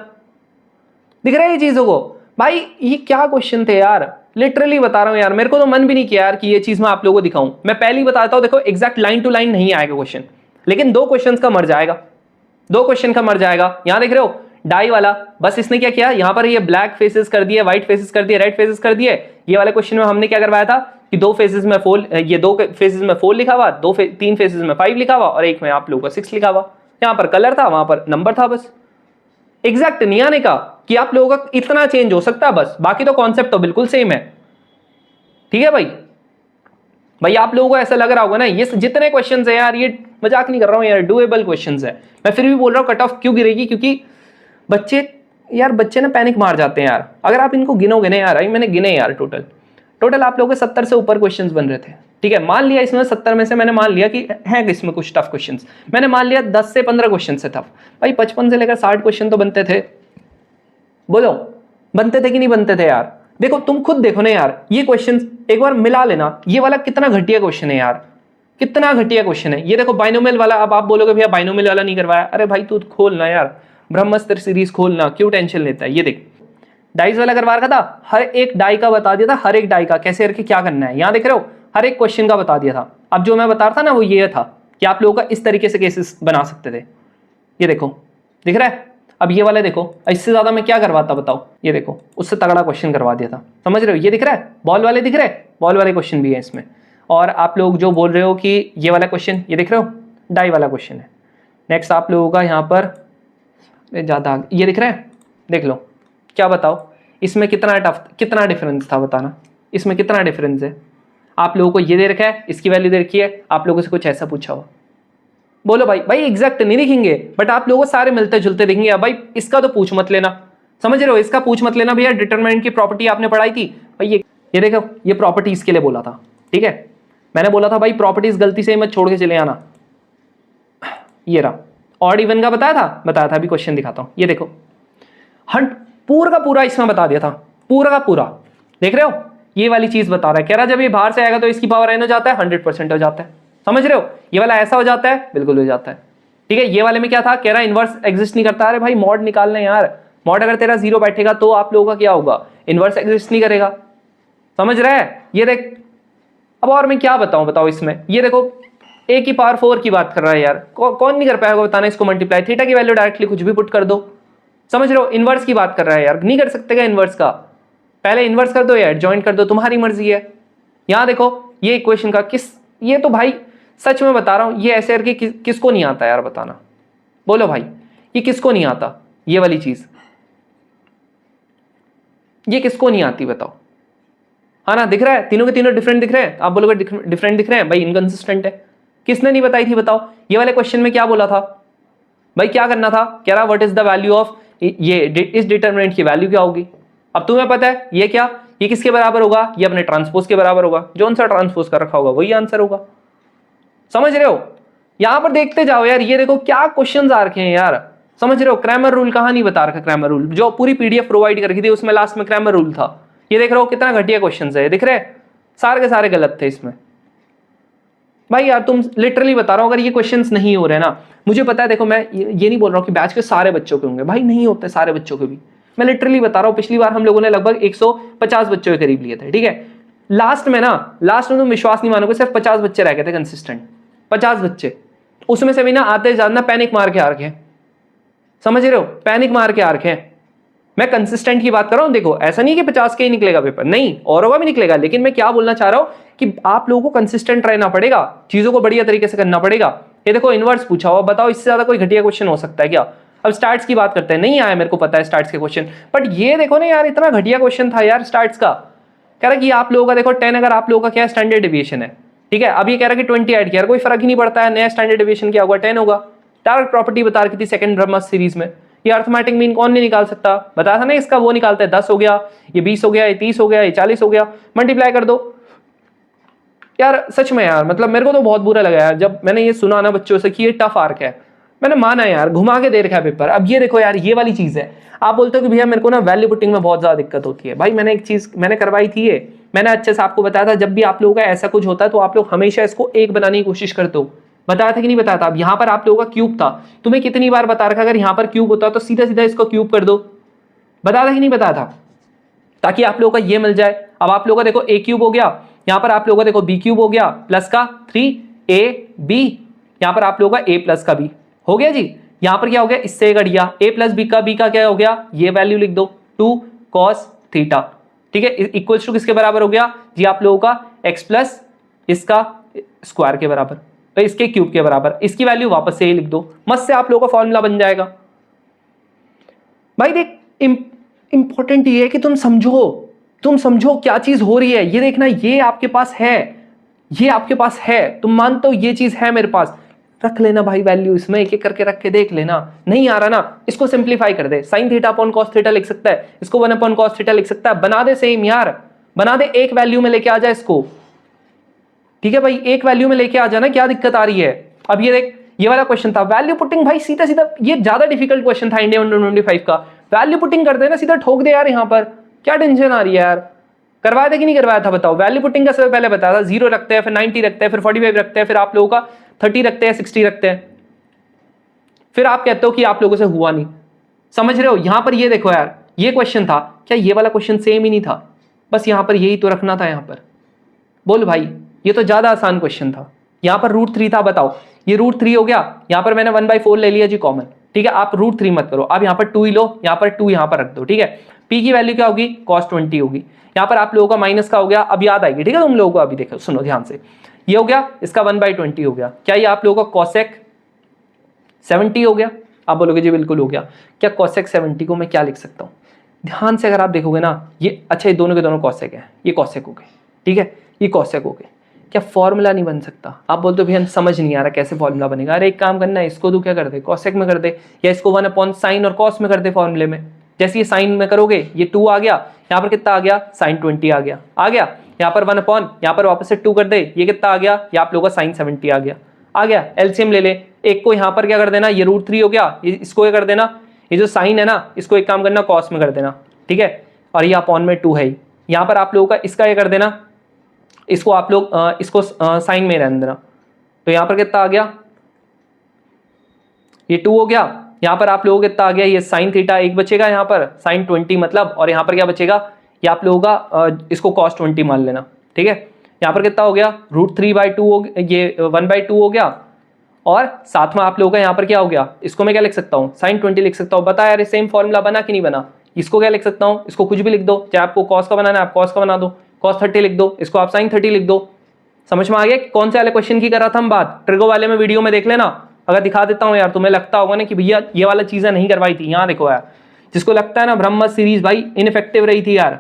दिख रहा है ये चीजों को। भाई ये क्या क्वेश्चन थे यार, लिटरली बता रहा हूं यार, मेरे को तो मन भी नहीं किया यार कि ये चीज मैं आप लोगों को दिखाऊं। मैं पहले ही बताता हूं, देखो एग्जैक्ट लाइन टू लाइन नहीं आएगा क्वेश्चन, लेकिन 2 क्वेश्चन का मर जाएगा, 2 क्वेश्चन का मर जाएगा। यहां देख रहे हो डाई वाला, बस इसने क्या किया, यहां पर ये ब्लैक फेसेस कर दिए, व्हाइट फेसेस कर दिए, रेड फेसेस कर दिए। ये वाले क्वेश्चन में हमने क्या करवाया था कि 2 फेसेस में 4, ये 2 फेसेस में 4 लिखा हुआ, 3 फेसेस में 5 लिखा हुआ, और एक में आप लोगों का 6 लिखा हुआ। यहां पर कलर था, वहां पर नंबर था। बस एग्जैक्ट नहीं आने का कि आप लोगों का इतना चेंज हो सकता है बस, बाकी तो कॉन्सेप्ट तो बिल्कुल सेम है। ठीक है भाई, भाई आप लोगों को ऐसा लग रहा होगा ना ये जितने क्वेश्चंस है यार, ये मजाक नहीं कर रहा हूं यार, डूएबल क्वेश्चंस है। मैं फिर भी बोल रहा हूं कट ऑफ क्यों गिरेगी, क्योंकि बच्चे ना पैनिक मार जाते हैं यार। अगर आप इनको गिनोगे ना यार, मैंने गिने यार, टोटल आप लोगों के 70 से ऊपर क्वेश्चंस बन रहे थे। ठीक है, मान लिया इसमें 70 में से मैंने मान लिया कि है इसमें कुछ टफ क्वेश्चंस, मैंने मान लिया 10 से 15 क्वेश्चन से टफ। भाई 55 से लेकर 60 क्वेश्चन तो बनते थे। बोलो बनते थे कि नहीं बनते थे यार? देखो तुम खुद देखो ना यार, ये क्वेश्चन एक बार मिला लेना, ये वाला कितना घटिया क्वेश्चन है यार, कितना घटिया क्वेश्चन है। ये देखो बाइनोमियल वाला, अब आप बोलोगे भैया बाइनोमियल वाला नहीं करवाया, अरे भाई तू खोलना यार, ब्रह्मास्त्र सीरीज खोलना, क्यों टेंशन लेता है। ये देख डाइस वाला करवा रखा था, हर एक डाई का बता दिया था, हर एक डाई का कैसे करके क्या करना है। यहां देख रहे हो हर एक क्वेश्चन का बता दिया था। अब जो मैं बता रहा था ना वो ये था कि आप लोगों का इस तरीके से केसेस बना सकते थे। ये देखो दिख रहा है। अब ये वाले देखो, इससे ज्यादा मैं क्या करवाता बताओ। ये देखो उससे तगड़ा क्वेश्चन करवा दिया था, समझ रहे हो? ये दिख रहा है, बॉल वाले दिख रहे हैं, बॉल वाले क्वेश्चन भी है इसमें। और आप लोग जो बोल रहे हो कि ये वाला क्वेश्चन, ये दिख रहे हो डाई वाला क्वेश्चन है। नेक्स्ट आप लोगों का यहाँ पर ज्यादा ये दिख रहा है, देख लो, क्या बताओ इसमें कितना टफ, कितना डिफरेंस था बताना, इसमें कितना डिफरेंस है। आप लोगों को ये दे रखा है, इसकी वैल्यू दे रखी है, आप लोगों से कुछ ऐसा पूछा हो, बोलो भाई। भाई एग्जैक्ट नहीं दिखेंगे बट आप लोगों को सारे मिलते जुलते दिखेंगे। अब भाई इसका तो पूछ मत लेना, समझ रहे हो? इसका पूछ मत लेना भैया। डिटरमिनेंट की प्रॉपर्टी आपने पढ़ाई थी भाई, ये देखो ये प्रॉपर्टीज के लिए बोला था। ठीक है, मैंने बोला था भाई प्रॉपर्टीज गलती से मत छोड़ के चले आना। ये रहा ऑड इवन का बताया था, अभी क्वेश्चन दिखाता हूं। ये देखो पूरा का पूरा इसमें बता दिया था, पूरा का पूरा। देख रहे हो ये वाली चीज बता रहा है, कह रहा जब ये बाहर से आएगा तो इसकी पावर n हो जाता है, 100% हो जाता है। समझ रहे हो? ये वाला ऐसा हो जाता है, बिल्कुल हो जाता है। ठीक है, ये वाले में क्या था, कह रहा इनवर्स एग्जिस्ट नहीं करता। अरे भाई मॉड निकालना है यार, मॉड अगर तेरा 0 बैठेगा तो आप लोगों का क्या होगा, इनवर्स एग्जिस्ट नहीं करेगा। समझ रहे हैं? ये देख, अब और मैं क्या बताऊं इसमें। ये देखो a की पावर 4 की बात कर रहा है यार, कौन नहीं कर पाएगा बताना इसको मल्टीप्लाई। थीटा की वैल्यू डायरेक्टली कुछ भी पुट कर दो। समझ रहे हो? इनवर्स की बात कर रहा है यार, नहीं कर सकते क्या इनवर्स का? पहले इनवर्स कर दो या एडजॉइंट कर दो, तुम्हारी मर्जी है। यहां देखो ये इक्वेशन का ये तो भाई सच में बता रहा हूं, ये ऐसे करके किसको नहीं आता यार बताना, बोलो भाई ये किसको नहीं आता, ये वाली चीज ये किसको नहीं आती बताओ। हाँ ना, दिख रहा है तीनों के तीनों डिफरेंट दिख रहे हैं। आप बोलोगे डिफरेंट दिख रहे हैं, भाई इनकंसिस्टेंट है। किसने नहीं बताई थी बताओ? ये वाले क्वेश्चन में क्या बोला था भाई, क्या करना था, कह रहा what is the value of ये, इस डिटरमिनेंट की वैल्यू क्या होगी। अब तुम्हें पता है ये क्या, ये किसके बराबर होगा, ये अपने ट्रांसपोज के बराबर होगा, जो सा ट्रांसपोज का रखा होगा वही आंसर होगा। समझ रहे हो? यहां पर देखते जाओ यार, ये देखो क्या क्वेश्चंस आ रखे हैं यार। समझ रहे हो? क्रैमर रूल कहां नहीं बता रखा, क्रैमर रूल जो पूरी पीडीएफ प्रोवाइड कर रखी थी उसमें लास्ट में क्रैमर रूल था। ये देख रहे हो कितना घटिया क्वेश्चंस है, दिख रहे हैं सारे के सारे गलत थे इसमें। भाई यार तुम लिटरली बता रहा हूं, अगर ये क्वेश्चंस नहीं हो रहे ना, मुझे पता है, देखो मैं ये नहीं बोल रहा हूं कि बैच के सारे बच्चों के होंगे, भाई नहीं होते सारे बच्चों के भी। मैं लिटरली बता रहा हूं, पिछली बार हम लोगों ने लगभग 150 बच्चों के करीब लिए थे। ठीक है, लास्ट में तुम विश्वास नहीं मानोगे, सिर्फ 50 बच्चे रह गए थे कंसिस्टेंट, 50 बच्चे। उसमें से भी ना आते जाना पैनिक मार के आ रखे हैं। समझ रहे हो? पैनिक मार के आ रखे हैं। मैं कंसिस्टेंट की बात कर रहा हूं। देखो ऐसा नहीं कि 50 के ही निकलेगा पेपर, नहीं, और होगा भी निकलेगा, लेकिन मैं क्या बोलना चाह रहा हूं कि आप लोगों को कंसिस्टेंट रहना पड़ेगा, चीजों को बढ़िया तरीके से करना पड़ेगा। ये देखो इनवर्स पूछा हुआ, बताओ इससे ज्यादा कोई घटिया क्वेश्चन हो सकता है क्या? अब स्टार्ट्स की बात करते हैं, नहीं आया मेरे को पता है स्टार्ट्स के क्वेश्चन, बट ये देखो ना यार, इतना घटिया क्वेश्चन था यार स्टार्ट्स का। कह रहा कि आप लोगों का देखो 10, अगर आप लोगों का क्या स्टैंडर्ड डेविएशन है, ठीक है, अब ये कह रहा कि 20 ऐड किया, कोई फर्क ही नहीं पड़ता है, नया स्टैंडर्ड डेविएशन क्या होगा, 10 होगा। डायरेक्ट प्रॉपर्टी बता रखी थी सेकंड ब्रह्मस्त्र सीरीज में, ये अर्थमेटिक मीन कौन नहीं निकाल सकता, बताया था ना इसका, वो निकालता है 10 हो गया, ये 20 हो गया, ये 30 हो गया, ये 40 हो गया, मल्टीप्लाई कर दो। यार सच में यार, मतलब मेरे को तो बहुत बुरा लगा यार जब मैंने ये सुना ना बच्चों से कि ये टफ आर्क है। मैंने माना यार, घुमा के दे रखा है पेपर। अब ये देखो यार, ये वाली चीज है, आप बोलते हो कि भैया मेरे को ना वैल्यू पुटिंग में बहुत ज्यादा दिक्कत होती है। भाई मैंने एक चीज मैंने करवाई थी, ये मैंने अच्छे से आपको बताया था, जब भी आप लोगों का ऐसा कुछ होता है तो आप लोग हमेशा इसको एक बनाने की कोशिश करते हो। बताया था कि नहीं बताया था? अब यहाँ पर आप लोगों का क्यूब था, तुम्हें कितनी बार बता रखा अगर यहाँ पर क्यूब होता है तो सीधा सीधा इसको क्यूब कर दो। बताया था कि नहीं बताया था? ताकि आप लोगों का ये मिल जाए। अब आप लोगों का देखो ए क्यूब हो गया, यहां पर आप लोगों का देखो बी क्यूब हो गया, प्लस का 3ab, यहां पर आप लोगों का ए प्लस का बी हो गया जी। यहां पर क्या हो गया, इससे कट गया, ए प्लस बी का क्या हो गया, ये वैल्यू लिख दो 2 cos थीटा, ठीक है, इक्वल्स टू किसके बराबर हो गया जी, आप लोगों का x प्लस इसका स्क्वायर के बराबर, तो इसके क्यूब के बराबर। इसकी वैल्यू वापस से ही लिख दो, मस्त से आप लोगों का फॉर्मूला बन जाएगा। भाई देख, इंपॉर्टेंट ये है कि तुम समझो क्या चीज हो रही है। ये देखना, ये आपके पास है, ये आपके पास है, तुम मानते हो ये चीज है मेरे पास, रख लेना भाई वैल्यू इसमें, एक एक करके रख के देख लेना। नहीं आ रहा ना, इसको सिंप्लीफाई कर दे, sine theta upon cos theta लिख सकता है, इसको 1 अपॉन कॉस थीटा लिख सकता है, बना दे सेम यार, बना दे, एक वैल्यू में लेके आ जाए इसको, ठीक है भाई, एक वैल्यू में लेके आ जाना, क्या दिक्कत आ रही है। अब ये देख, ये वाला क्वेश्चन था वैल्यू पुटिंग, भाई सीधा सीधा, ये ज्यादा डिफिकल्ट क्वेश्चन था इंडिया 125 का, वैल्यू पुटिंग कर देना, सीधा ठोक दे यार, यहाँ पर क्या टेंशन आ रही है यार। करवाया था कि नहीं करवाया था बताओ? वैल्यू पुटिंग का सबसे पहले बताया था, 0 रखते हैं, फिर 90 रखते हैं, फिर 45 रखते हैं, फिर आप लोगों का 30 रखते हैं, 60 रखते हैं, फिर आप कहते हो कि आप लोगों से हुआ नहीं। समझ रहे हो? यहां पर ये देखो यार, ये क्वेश्चन था क्या, ये वाला क्वेश्चन सेम ही नहीं था, बस यहां पर यही तो रखना था। यहां पर बोल भाई, ये तो ज्यादा आसान क्वेश्चन था। यहां पर √3 था, बताओ, ये √3 हो गया, यहां पर मैंने 1/4 ले लिया जी कॉमन, ठीक है, आप √3 मत करो, आप यहां पर 2 ही लो, यहां पर 2 यहां पर रख दो, ठीक है। पी की वैल्यू क्या होगी, cos 20 होगी, यहां पर आप लोगों का माइनस का हो गया, अब याद आएगी, ठीक है तुम लोगों को, अभी देखो सुनो ध्यान से, ये हो गया, इसका 1/20 हो गया, क्या ये आप लोगों का cosec 70 हो गया? आप बोलोगे जी बिल्कुल हो गया। क्या cosec 70 को मैं क्या लिख सकता हूँ, ध्यान से अगर आप देखोगे ना, ये अच्छा, ये दोनों के दोनों cosec है, ये cosec हो गए, ठीक है, ये cosec हो गए। क्या फॉर्मूला नहीं बन सकता? आप बोलते हो भैया समझ नहीं आ रहा कैसे फॉर्मूला बनेगा। अरे एक काम करना है, इसको तू क्या कर दे, cosec में कर दे, या इसको 1 अपॉन साइन और cos में कर दे फॉर्मूले में। जैसे ये साइन में करोगे, ये 2 आ गया, यहाँ पर कितना आ गया, sin 20 आ गया, यहाँ पर 1 अपॉन, यहाँ पर वापस से 2 कर दे, ये कितना आ गया, ये आप लोगों का sin 70 आ गया। एलसीएम ले ले, एक को यहाँ पर क्या कर देना, ये √3 हो गया, इसको क्या कर देना, ये जो साइन है ना, इसको एक काम करना cos में कर देना, ठीक है, और ये अपॉन में 2 है ही, यहाँ पर आप लोगों का इसका ये कर देना, इसको आप लोग इसको साइन में रहने देना, तो यहाँ पर कितना आ गया, ये 2 हो गया, यहाँ पर आप लोगों को कितना आ गया, ये साइन थीटा एक बचेगा, यहाँ पर sin 20 मतलब, और यहाँ पर क्या बचेगा, ये आप लोगों का इसको cos 20 मान लेना, ठीक है। यहाँ पर कितना हो गया, √3/2 हो गया, ये 1/2 हो गया, और साथ में आप लोगों का यहाँ पर क्या हो गया, इसको मैं क्या लिख सकता हूँ, sin 20 लिख सकता हूँ। बता यार सेम फॉर्मूला बना कि नहीं बना? इसको क्या लिख सकता हूँ, इसको कुछ भी लिख दो, चाहे आपको cos का बनाना है आप cos का बना दो, cos 30 लिख दो, इसको आप sin 30 लिख दो। समझ में आ गया कौन से वाले क्वेश्चन की कर रहा था हम बात? ट्रिगो वाले में वीडियो में देख लेना, अगर दिखा देता हूँ यार, तुम्हें लगता होगा ना कि भैया ये वाला चीजें नहीं करवाई थी। यहाँ देखो यार, जिसको लगता है ना ब्रह्मस्त्र सीरीज भाई इनफेक्टिव रही थी यार,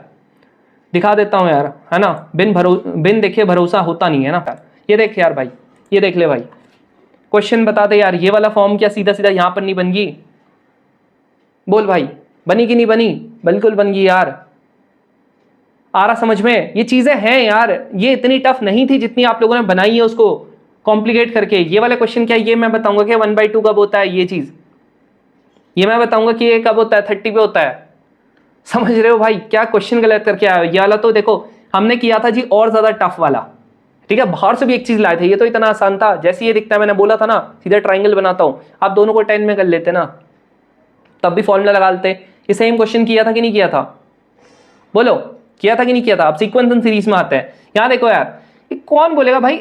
दिखा देता हूँ यार, है ना, बिन देखे भरोसा होता नहीं है ना यार। ये देख यार भाई, ये देख ले भाई, क्वेश्चन बता दे यार, ये वाला फॉर्म क्या सीधा सीधा यहाँ पर नहीं बन गई? बोल भाई, बनी कि नहीं बनी? बिल्कुल बन गई यार। आ रहा समझ में? ये चीजें हैं यार, ये इतनी टफ नहीं थी जितनी आप लोगों ने बनाई है उसको कॉम्प्लिकेट करके। ये वाला क्वेश्चन क्या है, ये मैं बताऊंगा कि 1/2 कब होता है, ये चीज ये मैं बताऊंगा कि ये कब होता है, 30 पे होता है। समझ रहे हो भाई, क्या क्वेश्चन गलत करके आया? ये वाला तो देखो हमने किया था जी और ज्यादा टफ वाला, ठीक है, बाहर से भी एक चीज लाए थे, ये तो इतना आसान था, जैसे ये दिखता है, मैंने बोला था ना सीधा ट्राइंगल बनाता हूं, आप दोनों को 10 में कर लेते ना, तब भी फॉर्मूला लगा लेते। ये सेम क्वेश्चन किया था कि नहीं किया था? बोलो, किया था कि नहीं किया था? अब सीक्वेंस एंड सीरीज में आते हैं। यहां देखो यार, कौन बोलेगा भाई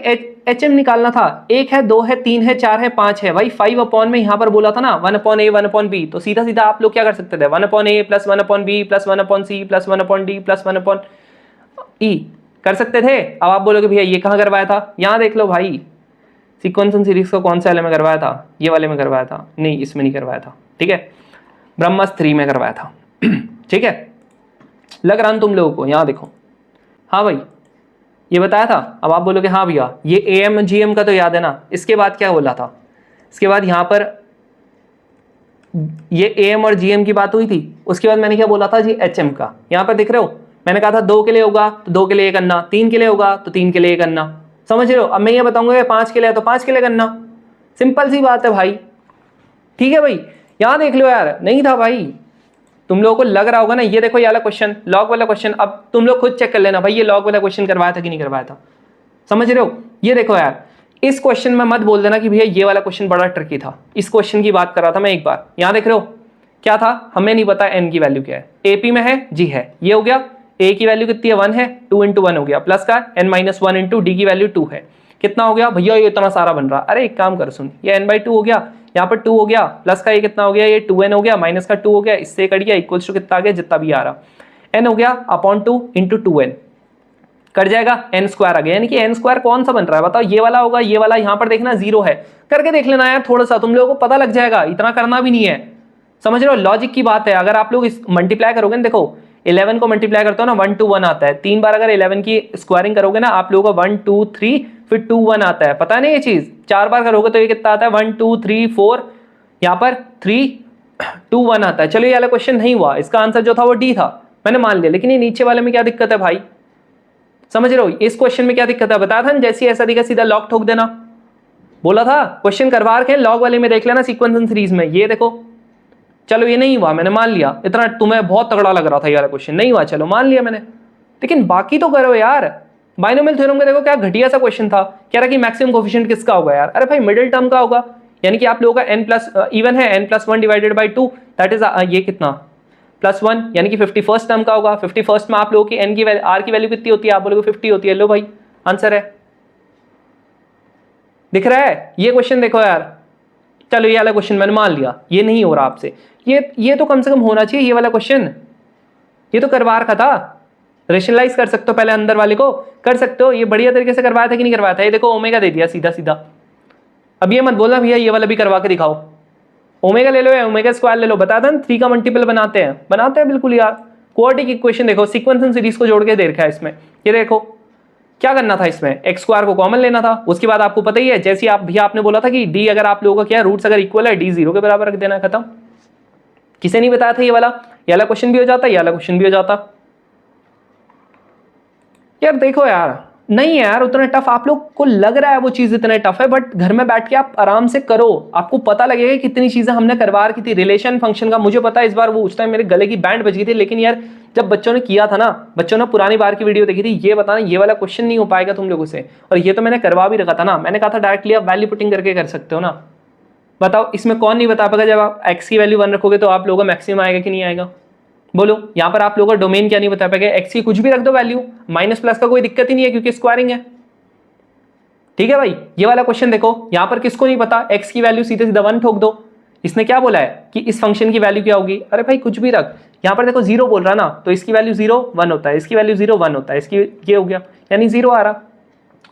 HM निकालना था, 1 है 2 है 3 है 4 है 5 है भाई, 5 अपॉन में यहां पर बोला था ना 1/a 1/b, तो सीधा सीधा आप लोग क्या कर सकते थे, 1/a plus 1/b plus 1/c plus 1/d plus 1/e कर सकते थे। अब आप बोलोगे भैया ये कहां करवाया था? यहां देख लो भाई, सीक्वेंस एंड सीरीज को कौन से वाले में करवाया था, ये वाले में करवाया था, नहीं इसमें नहीं करवाया था, ठीक है, ब्रह्मास्त्र 3 में करवाया था। ठीक है, लग रहा है तुम लोगों को, यहाँ देखो, हाँ भाई ये बताया था। अब आप बोलोगे हाँ भैया ये AM GM का तो याद है ना, इसके बाद क्या बोला था, इसके बाद यहाँ पर ये AM और GM की बात हुई थी, उसके बाद मैंने क्या बोला था जी, HM का। यहाँ पर दिख रहे हो, मैंने कहा था 2 के लिए होगा तो 2 के लिए करना, 3 के लिए होगा तो 3 के लिए करना, समझ रहे हो। अब मैं ये बताऊंगा 5 के लिए तो 5 के लिए करना, सिंपल सी बात है भाई। ठीक है भाई, यहाँ देख लो यार, नहीं था भाई, तुम लोगों को लग रहा होगा ना, ये देखो ये वाला क्वेश्चन, लॉग वाला क्वेश्चन, अब तुम लोग खुद चेक कर लेना भाई ये लॉग वाला क्वेश्चन करवाया था कि नहीं करवाया था, समझ रहे हो। ये देखो यार, इस क्वेश्चन में मत बोल देना कि भैया ये वाला क्वेश्चन बड़ा ट्रिकी था, इस क्वेश्चन की बात कर रहा था मैं एक बार। यहाँ देख रहे हो क्या था, हमें नहीं पता n की वैल्यू क्या है, AP में है जी है, ये हो गया, a की वैल्यू कितनी है 1 है, 2 × 1 हो गया, प्लस का n-1 × d की वैल्यू 2 है, कितना हो गया भैया, ये इतना सारा बन रहा। अरे एक काम कर सुन, ये n/2 हो गया, यहाँ पर 2 हो गया, प्लस का ये कितना हो गया, ये 2n हो गया, माइनस का 2 हो गया, इससे कट गया, इक्वल्स टू कितना आ गया, जितना भी आ रहा, n हो गया अपॉन 2 × 2n, कट जाएगा, n² आ गया, यानी कि n² कौन सा बन रहा है बताओ, ये वाला होगा, ये वाला, यहाँ पर देखना 0 है, करके देख लेना यार थोड़ा सा, तुम लोगों को पता लग जाएगा, इतना करना भी नहीं है, समझ रहे हो, लॉजिक की बात है। अगर आप लोग इस मल्टीप्लाई करोगे ना, देखो 11 को मल्टीप्लाई करते हो ना 1 to 1 आता है, 3 बार अगर 11 की स्क्वायरिंग करोगे ना आप लोगों का 1 2 3 फिर 2 1 आता है, पता नहीं ये चीज, 4 बार करोगे तो ये कितना आता है 1 2 3 4, यहाँ पर 3 2 1 आता है। चलो ये वाला क्वेश्चन नहीं हुआ, इसका आंसर जो था वो डी था, मैंने मान लिया, लेकिन ये नीचे वाले में क्या दिक्कत है भाई, समझ रहे हो, इस क्वेश्चन में क्या दिक्कत है, बताया था ना, जैसे ऐसा दिखा सीधा लॉग ठोक देना, बोला था क्वेश्चन करवा रखे, लॉग वाले में देख लेना सीक्वेंस एंड सीरीज में, ये देखो। चलो ये नहीं हुआ, मैंने मान लिया, इतना तुम्हें बहुत तगड़ा लग रहा था यार क्वेश्चन, नहीं हुआ, चलो मान लिया मैंने, लेकिन बाकी तो करो यार। बाइनोमियल थ्योरम का देखो क्या घटिया सा क्वेश्चन था, कह रहा कि मैक्सिमम कोफिशिएंट किसका होगा यार, अरे भाई मिडिल टर्म का होगा, यानी कि आप लोगों का n+ इवन है, n+1 divided by 2 that is ये कितना +1, यानी कि 51st टर्म का होगा। 51st में आप लोगों की n की वैल्यू, r की वैल्यू कितनी होती है, आप बोलोगे 50 होती है, लो भाई आंसर है, दिख रहा है ये क्वेश्चन देखो यार। चलो ये वाला क्वेश्चन मैंने मान लिया, ये नहीं हो रहा आपसे, ये तो कम से कम होना चाहिए, ये वाला क्वेश्चन, ये तो करवा रखा था, रेशनलाइज कर सकते हो, पहले अंदर वाले को कर सकते हो, ये बढ़िया तरीके से करवाया था कि नहीं करवाया था, ये देखो ओमेगा दे दिया सीधा सीधा। अब ये मत बोलना भैया ये वाला भी करवा के दिखाओ, ओमेगा ले लो या ओमेगा स्क्वायर ले लो, बता दें 3 का मल्टीपल बनाते हैं बिल्कुल यार। क्वाड्रेटिक इक्वेशन देखो, सीक्वेंस एंड सीरीज को जोड़ के दे रखा है इसमें, ये देखो क्या करना था, इसमें x² को कॉमन लेना था, उसके बाद आपको पता ही है, जैसे आप भैया आपने बोला था कि d अगर आप लोगों का क्या रूट्स अगर इक्वल है, d 0 के बराबर रख देना, खत्म। किसे नहीं बताया था ये वाला क्वेश्चन भी हो जाता, ये वाला क्वेश्चन भी हो जाता। यार देखो यार, नहीं है यार उतना टफ, आप लोग को लग रहा है वो चीज इतना टफ है, बट घर में बैठ के आप आराम से करो, आपको पता लगेगा कितनी चीजें हमने करवा रखी थी। रिलेशन फंक्शन का मुझे पता है, इस बार वो उस टाइम मेरे गले की बैंड बज गई थी, लेकिन यार जब बच्चों ने किया था ना, बच्चों ने पुरानी बार की वीडियो देखी थी, ये बताना ये वाला क्वेश्चन नहीं हो पाएगा तुम लोगों से, और ये तो मैंने करवा भी रखा था ना, मैंने कहा था डायरेक्टली आप वैल्यू पुटिंग करके कर सकते हो ना। बताओ इसमें कौन नहीं बता पाएगा, जब आप x की वैल्यू 1 रखोगे तो आप लोगों का मैक्सिमम आएगा कि नहीं आएगा, बोलो। यहाँ पर आप लोगों का डोमेन क्या नहीं बता पाएगा, x की कुछ भी रख दो वैल्यू, माइनस प्लस का कोई दिक्कत ही नहीं है क्योंकि स्क्वायरिंग है, ठीक है भाई। ये वाला क्वेश्चन देखो, यहाँ पर किसको नहीं पता, x की वैल्यू सीधे सीधा 1 ठोक दो, इसने क्या बोला है कि इस फंक्शन की वैल्यू क्या होगी, अरे भाई कुछ भी रख, यहाँ पर देखो 0 बोल रहा ना, तो इसकी वैल्यू 0 1 होता है, इसकी वैल्यू 0 1 होता है, इसकी ये हो गया, यानी 0 आ रहा,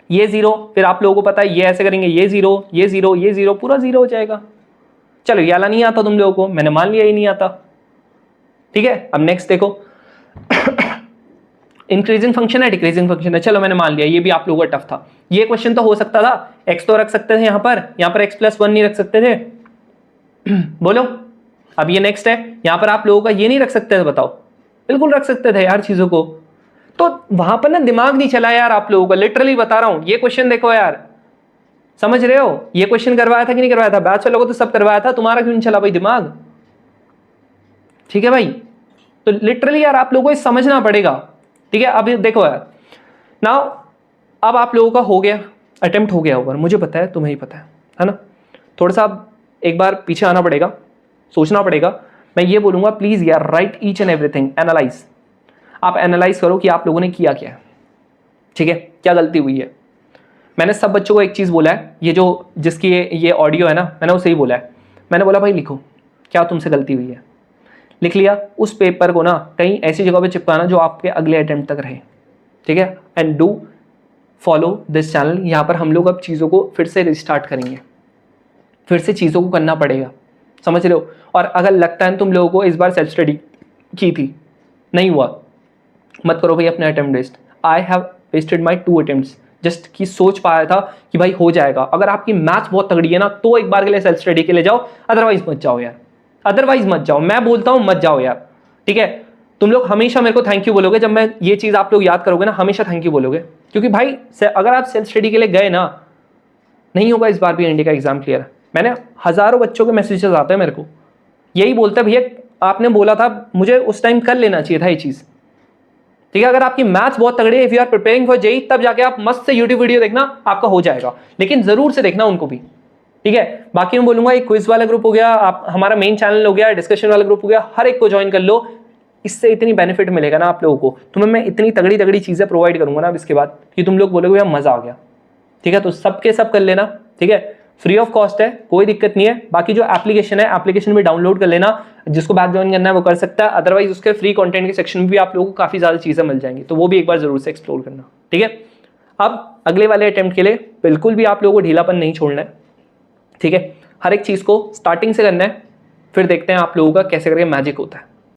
ये 0, फिर आप लोगों को पता है ये ऐसे करेंगे, ये 0 ये 0 ये 0 पूरा 0 हो जाएगा। चलो ये वाला नहीं आता तुम लोगों को, मैंने मान लिया ये नहीं आता, ठीक है। अब नेक्स्ट देखो, इंक्रीजिंग फंक्शन है डिक्रीजिंग फंक्शन है, चलो मैंने मान लिया, ये भी आप लोगों का टफ था, ये क्वेश्चन तो हो सकता था, x तो रख सकते थे यहाँ पर x+1 नहीं रख सकते थे, बोलो। अब ये नेक्स्ट है, यहाँ पर आप लोगों का ये नहीं रख सकते थे, बताओ, बिल्कुल रख सकते थे यार चीजों को, तो वहां पर ना दिमाग नहीं चला यार आप लोगों का, लिटरली बता रहा हूं। ये क्वेश्चन देखो यार, समझ रहे हो, ये क्वेश्चन करवाया था कि नहीं करवाया था, बैच वालों को तो सब करवाया था, तुम्हारा क्यों नहीं चला भाई दिमाग, ठीक है भाई। तो लिटरली यार आप लोगों को समझना पड़ेगा, ठीक है। अब देखो यार, नाउ अब आप लोगों का हो गया, अटेम्प्ट हो गया ओवर, मुझे पता है तुम्हें ही पता है ना, थोड़ा सा एक बार पीछे आना पड़ेगा, सोचना पड़ेगा। मैं ये बोलूंगा प्लीज यार, right each and everything, analyse, आप एनालाइज करो कि आप लोगों ने किया क्या है, ठीक है, क्या गलती हुई है। मैंने सब बच्चों को एक चीज बोला है, ये जो जिसकी ये ऑडियो है ना, मैंने उसे ही बोला है, मैंने बोला भाई लिखो क्या तुमसे गलती हुई है, लिख लिया। उस पेपर को ना कहीं ऐसी जगह पे चिपकाना जो आपके अगले अटेम्प्ट तक रहे, ठीक है। And do follow this channel, यहाँ पर हम लोग अब चीज़ों को फिर से रिस्टार्ट करेंगे, फिर से चीज़ों को करना पड़ेगा, समझ रहे हो? और अगर लगता है तुम लोगों को इस बार सेल्फ स्टडी की थी, नहीं हुआ, मत करो भाई अपने attempt waste. I have wasted my 2 attempts just कि सोच पाया था कि भाई हो जाएगा। अगर आपकी मैथ्स बहुत तगड़ी है ना तो एक बार के लिए सेल्फ स्टडी के लिए जाओ, अदरवाइज मत जाओ यार, अदरवाइज मत जाओ। मैं बोलता हूं मत जाओ यार, ठीक है? तुम लोग हमेशा मेरे को थैंक यू बोलोगे जब मैं ये चीज आप लोग याद करोगे ना, हमेशा थैंक यू बोलोगे, क्योंकि भाई अगर आप सेल्फ स्टडी के लिए गए ना, नहीं होगा इस बार भी एनडीए का एग्जाम क्लियर। मैंने हजारों बच्चों के मैसेजेस आते हैं मेरे को, यही बोलते हैं भैया आपने बोला था, मुझे उस टाइम कर लेना चाहिए था ये चीज, ठीक है? अगर आपकी मैथ्स बहुत तगड़ी है, if you are preparing for JEE, तब जाके आप मस्त से यूट्यूब वीडियो देखना, आपका हो जाएगा, लेकिन जरूर से देखना उनको भी, ठीक है? बाकी मैं बोलूंगा एक क्विज वाला ग्रुप हो गया, आप हमारा मेन चैनल हो गया, डिस्कशन वाला ग्रुप हो गया, हर एक को ज्वाइन कर लो। इससे इतनी बेनिफिट मिलेगा ना आप लोगों को, तुम्हें मैं इतनी तगड़ी तगड़ी चीजें प्रोवाइड करूंगा ना अब इसके बाद कि तुम लोग बोलोगे भैया मजा आ गया, ठीक है? तो सबके सब कर लेना, ठीक है? फ्री ऑफ कॉस्ट है, कोई दिक्कत नहीं है। बाकी जो एप्लीकेशन है, एप्लीकेशन भी डाउनलोड कर लेना, जिसको बैच ज्वाइन करना है वो कर सकता है, अदरवाइज उसके फ्री कंटेंट के सेक्शन में भी आप लोगों को काफी ज्यादा चीजें मिल जाएंगी, तो वो भी एक बार जरूर से एक्सप्लोर करना, ठीक है? अब अगले वाले अटेम्प्ट के लिए बिल्कुल भी आप लोगों को ढीलापन नहीं छोड़ना है, ठीक है? हर एक चीज को स्टार्टिंग से करना है, फिर देखते हैं आप लोगों का कैसे करके मैजिक होता है।